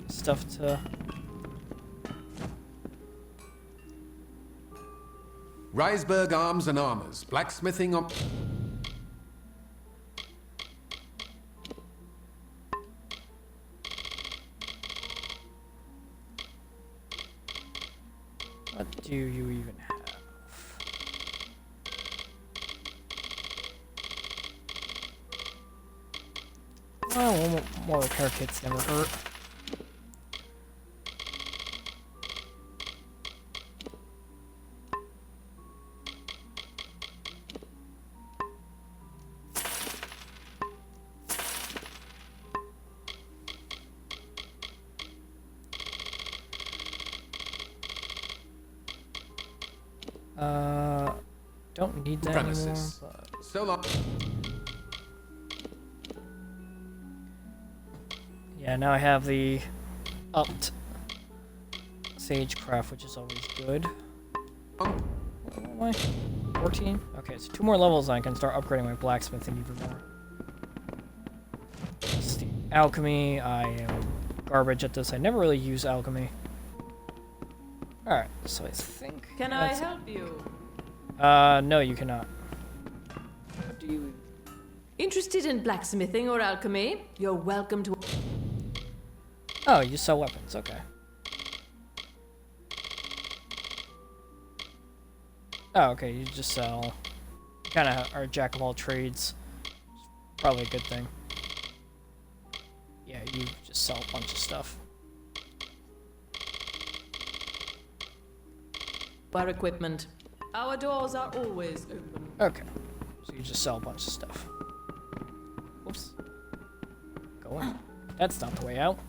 stuff to. Reisberg Arms and Armors, blacksmithing on. What do you even have? Well, more repair kits never hurt. Don't need that anymore. But... So long. Yeah, now I have the upped Sagecraft, which is always good. What am I? 14? Okay, so 2 more levels and I can start upgrading my blacksmithing even more. Alchemy, I am garbage at this. I never really use alchemy. Alright, so I think... Can I help you? No, you cannot. What do you... Interested in blacksmithing or alchemy? You're welcome to... Oh, you sell weapons, okay. Oh, okay, you just sell... Kinda are a jack of all trades. Probably a good thing. Yeah, you just sell a bunch of stuff. Our equipment. Our doors are always open. Okay, so you just sell a bunch of stuff. Oops. Go in. That's not the way out.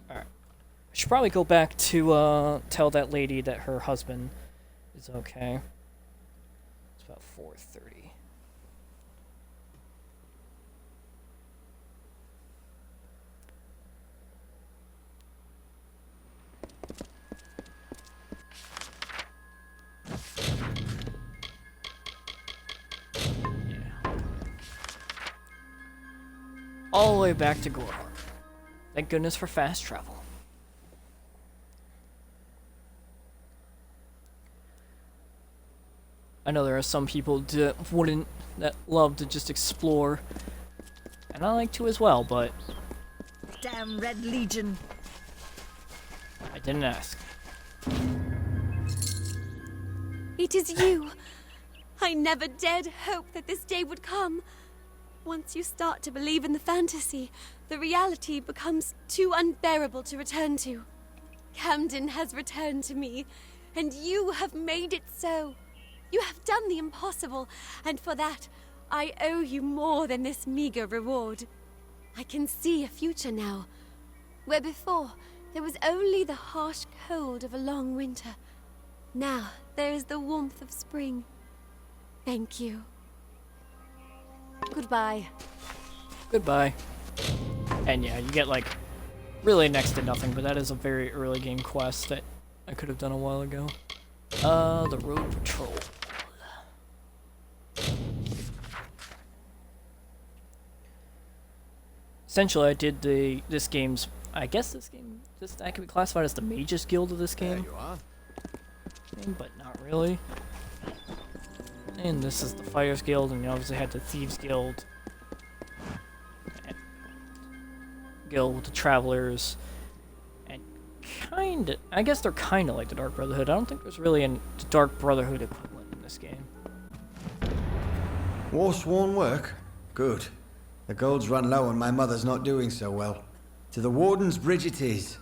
Alright. I should probably go back to tell that lady that her husband is okay. It's about 4:30. all the way back to Gorhar. Thank goodness for fast travel. I know there are some people that love to just explore, and I like to as well, but Damn Red Legion. I didn't ask. It is you. I never dared hope that this day would come. Once you start to believe in the fantasy, the reality becomes too unbearable to return to. Camden has returned to me, and you have made it so. You have done the impossible, and for that, I owe you more than this meager reward. I can see a future now, where before there was only the harsh cold of a long winter. Now there is the warmth of spring. Thank you. Goodbye. Goodbye. And yeah, you get like really next to nothing, but that is a very early game quest that I could have done a while ago. The road patrol. Essentially, I did this game's. I guess that can be classified as the Mages Guild of this game. There you are. But not really. And this is the Fighters Guild, and you obviously had the Thieves Guild. And Guild with the Travelers. And I guess they're kinda like the Dark Brotherhood. I don't think there's really a Dark Brotherhood equivalent in this game. War-sworn work? Good. The gold's run low and my mother's not doing so well. To the Warden's bridge it is.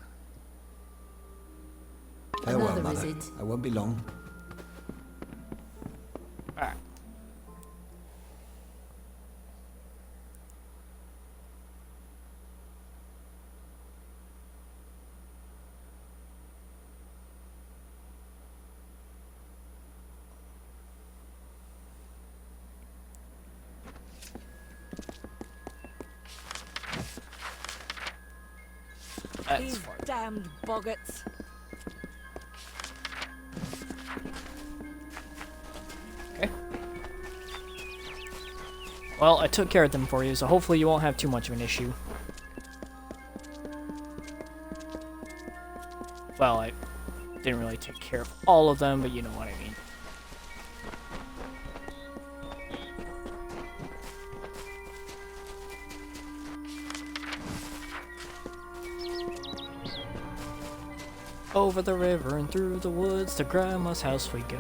Farewell, Another Mother. visit. I won't be long. Alright. These damned boggarts. Okay. Well, I took care of them for you, so hopefully you won't have too much of an issue. Well, I didn't really take care of all of them, but you know what I mean. Over the river and through the woods to Grandma's house we go.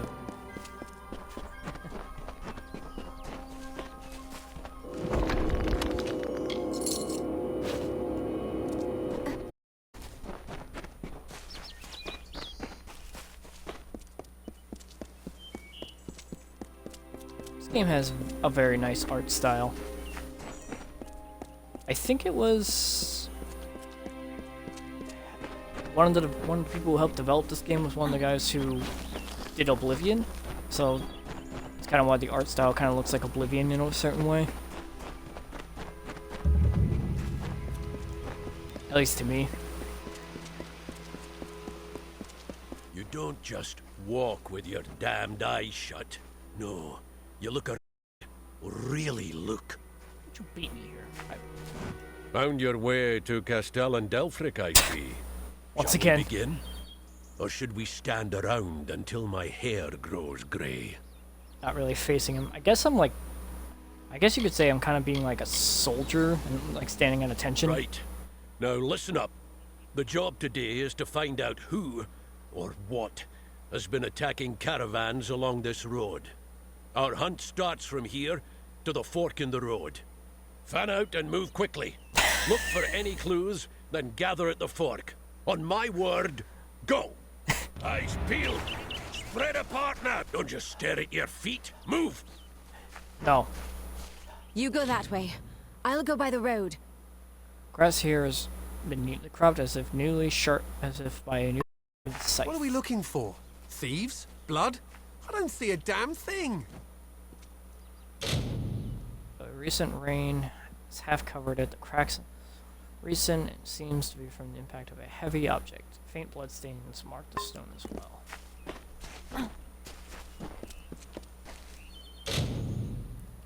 This game has a very nice art style. I think it was one of the people who helped develop this game was one of the guys who did Oblivion, so it's kind of why the art style kind of looks like Oblivion in a certain way. At least to me. You don't just walk with your damned eyes shut. No, you look around. Really look. Don't you beat me here. Found your way to Castell and Delfric, I see. Once Shall again. we begin? Or should we stand around until my hair grows grey? Not really facing him. I guess I'm like... I guess you could say I'm kind of being like a soldier and like standing at attention. Right. Now listen up. The job today is to find out who, or what, has been attacking caravans along this road. Our hunt starts from here to the fork in the road. Fan out and move quickly. Look for any clues, then gather at the fork. On my word, go! Eyes peeled. Spread apart now. Don't just stare at your feet. Move! No. You go that way. I'll go by the road. Grass here has been neatly cropped as if by a new scythe. What are we looking for? Thieves? Blood? I don't see a damn thing. The recent rain is half covered at the cracks. Recent, it seems to be from the impact of a heavy object. Faint blood stains mark the stone as well.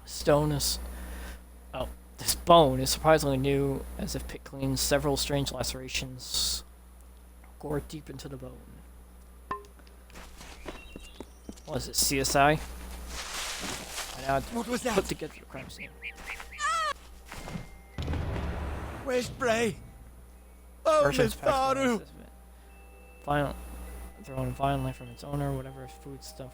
Stone is... Oh, This bone is surprisingly new, as if picked clean. Several strange lacerations gore deep into the bone. What is it, CSI? What was that? Put together the crime scene. Where's Bray? Oh, Miss Faru! Final, thrown violently from its owner, whatever food stuff.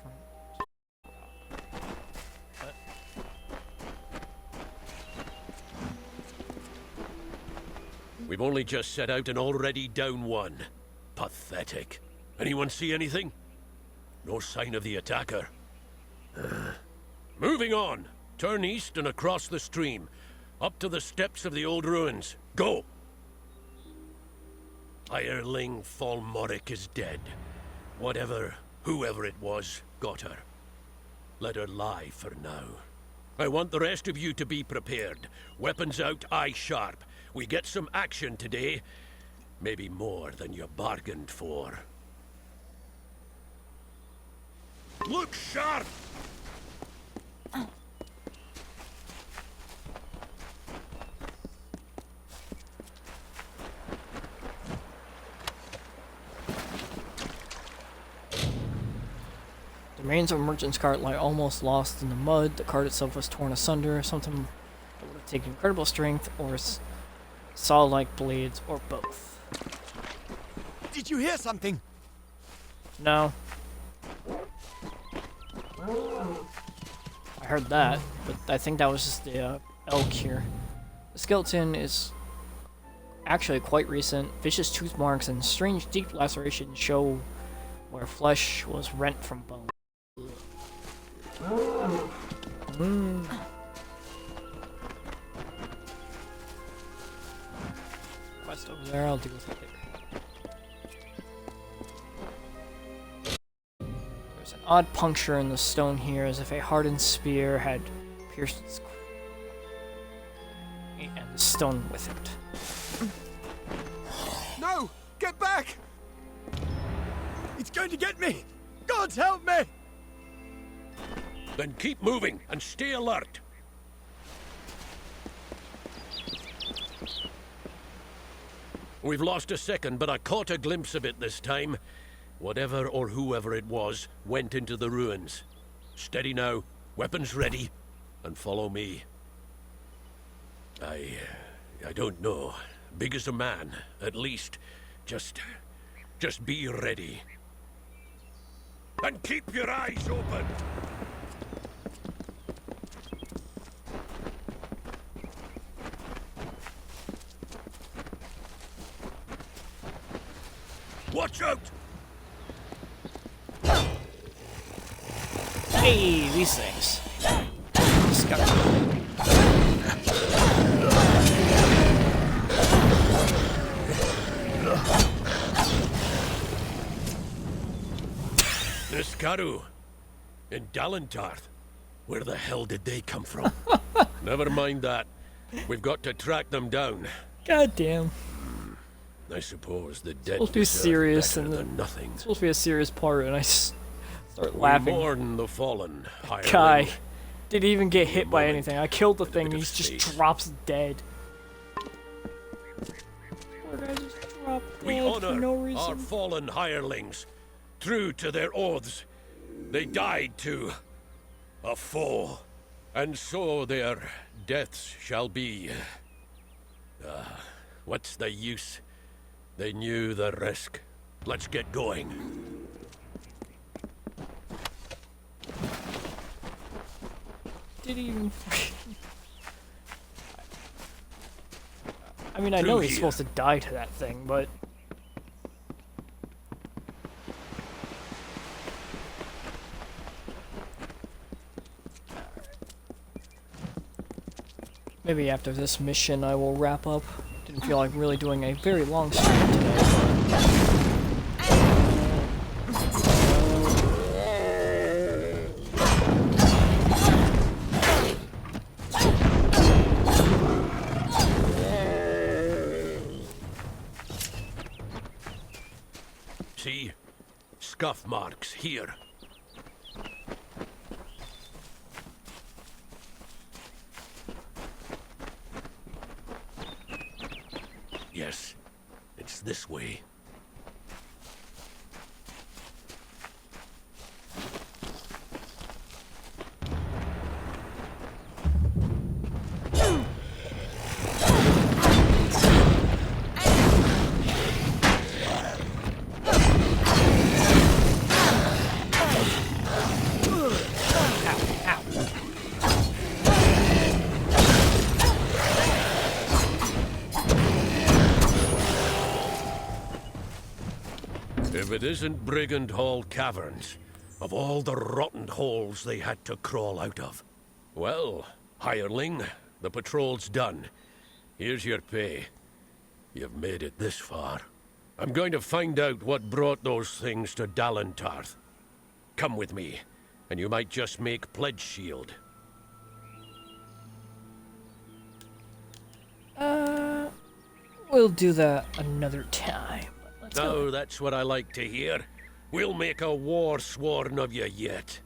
We've only just set out and already down one. Pathetic. Anyone see anything? No sign of the attacker. Moving on. Turn east and across the stream. Up to the steps of the old ruins. Go! Hireling Falmoric is dead. Whoever it was, got her. Let her lie for now. I want the rest of you to be prepared. Weapons out, eye sharp. We get some action today. Maybe more than you bargained for. Look sharp! The remains of a merchant's cart lie almost lost in the mud. The cart itself was torn asunder, something that would have taken incredible strength, or saw-like blades, or both. Did you hear something? No. I heard that, but I think that was just the elk here. The skeleton is actually quite recent. Vicious tooth marks and strange deep lacerations show where flesh was rent from bone. Quest over there, I'll deal with it later. There's an odd puncture in the stone here, as if a hardened spear had pierced its and the stone with it. No! Get back! It's going to get me! God help me! Then keep moving and stay alert. We've lost a second, but I caught a glimpse of it this time. Whatever or whoever it was went into the ruins. Steady now, weapons ready, and follow me. I don't know. Big as a man, at least. Just be ready. And keep your eyes open! Watch out! Hey, these things. Niskaru in Dalentarth. Where the hell did they come from? Never mind that. We've got to track them down. God damn. I suppose the dead It's supposed to be serious better and than nothing. It's supposed to be a serious part, and I start laughing. We mourn the fallen. Guy didn't even get hit by anything. I killed the thing, and he just drops dead. Poor guy just dropped We dead for honor no reason. our fallen hirelings. True to their oaths, they died to a foe, and so their deaths shall be. What's the use? They knew the risk. Let's get going. Did he even... I mean, I know he's supposed to die to that thing, but... Maybe after this mission I will wrap up. Didn't feel like really doing a very long stream today. See? Scuff marks here. this way. If it isn't Brigand Hall Caverns, of all the rotten holes they had to crawl out of. Well, hireling, the patrol's done. Here's your pay. You've made it this far. I'm going to find out what brought those things to Dalentarth. Come with me, and you might just make pledge shield. We'll do that another time. Let's go. Oh, that's what I like to hear. We'll make a war sworn of you yet.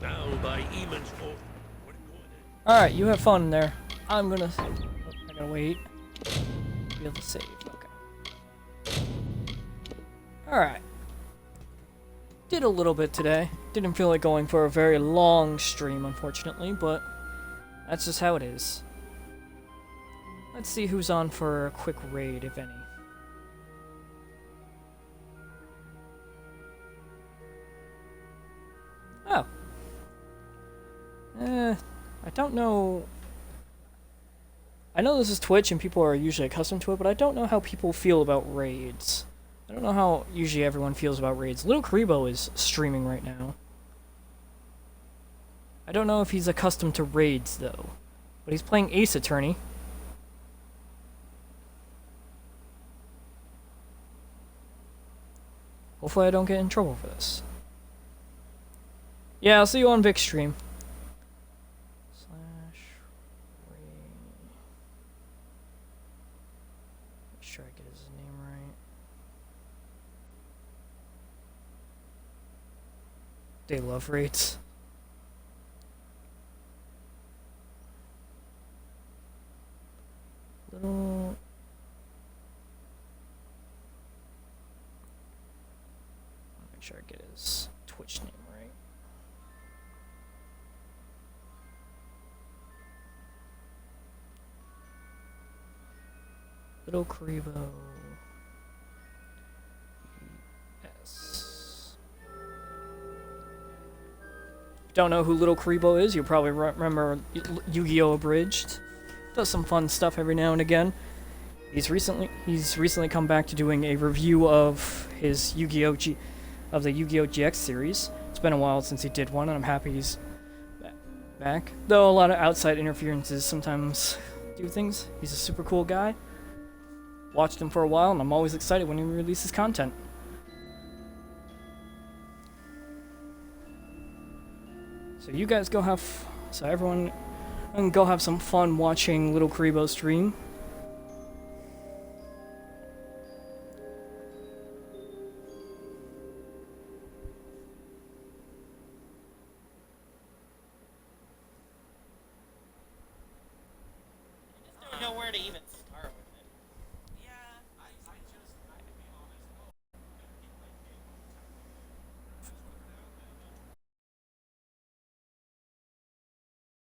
Now, by Eamon's oath, we're going in. Alright, you have fun in there. I'm gonna... Oh, I gotta wait. Be able to save. Okay. Alright. Did a little bit today. Didn't feel like going for a very long stream, unfortunately, but that's just how it is. Let's see who's on for a quick raid, if any. Oh. I don't know. I know this is Twitch and people are usually accustomed to it, but I don't know how people feel about raids. I don't know how usually everyone feels about raids. Little Karibo is streaming right now. I don't know if he's accustomed to raids, though. But he's playing Ace Attorney. Hopefully I don't get in trouble for this. Yeah, I'll see you on Vic's stream. Make sure I get his name right. They love raids. Little... Make sure I get his Twitch name right. Little Karibo. Yes. Don't know who Little Karibo is? You probably remember Yu-Gi-Oh! Abridged. Does some fun stuff every now and again. He's recently come back to doing a review of his the Yu-Gi-Oh! GX series. It's been a while since he did one, and I'm happy he's back. Though a lot of outside interferences sometimes do things. He's a super cool guy. Watched him for a while, and I'm always excited when he releases content. So you guys go have... So everyone go have some fun watching Little Karibo stream.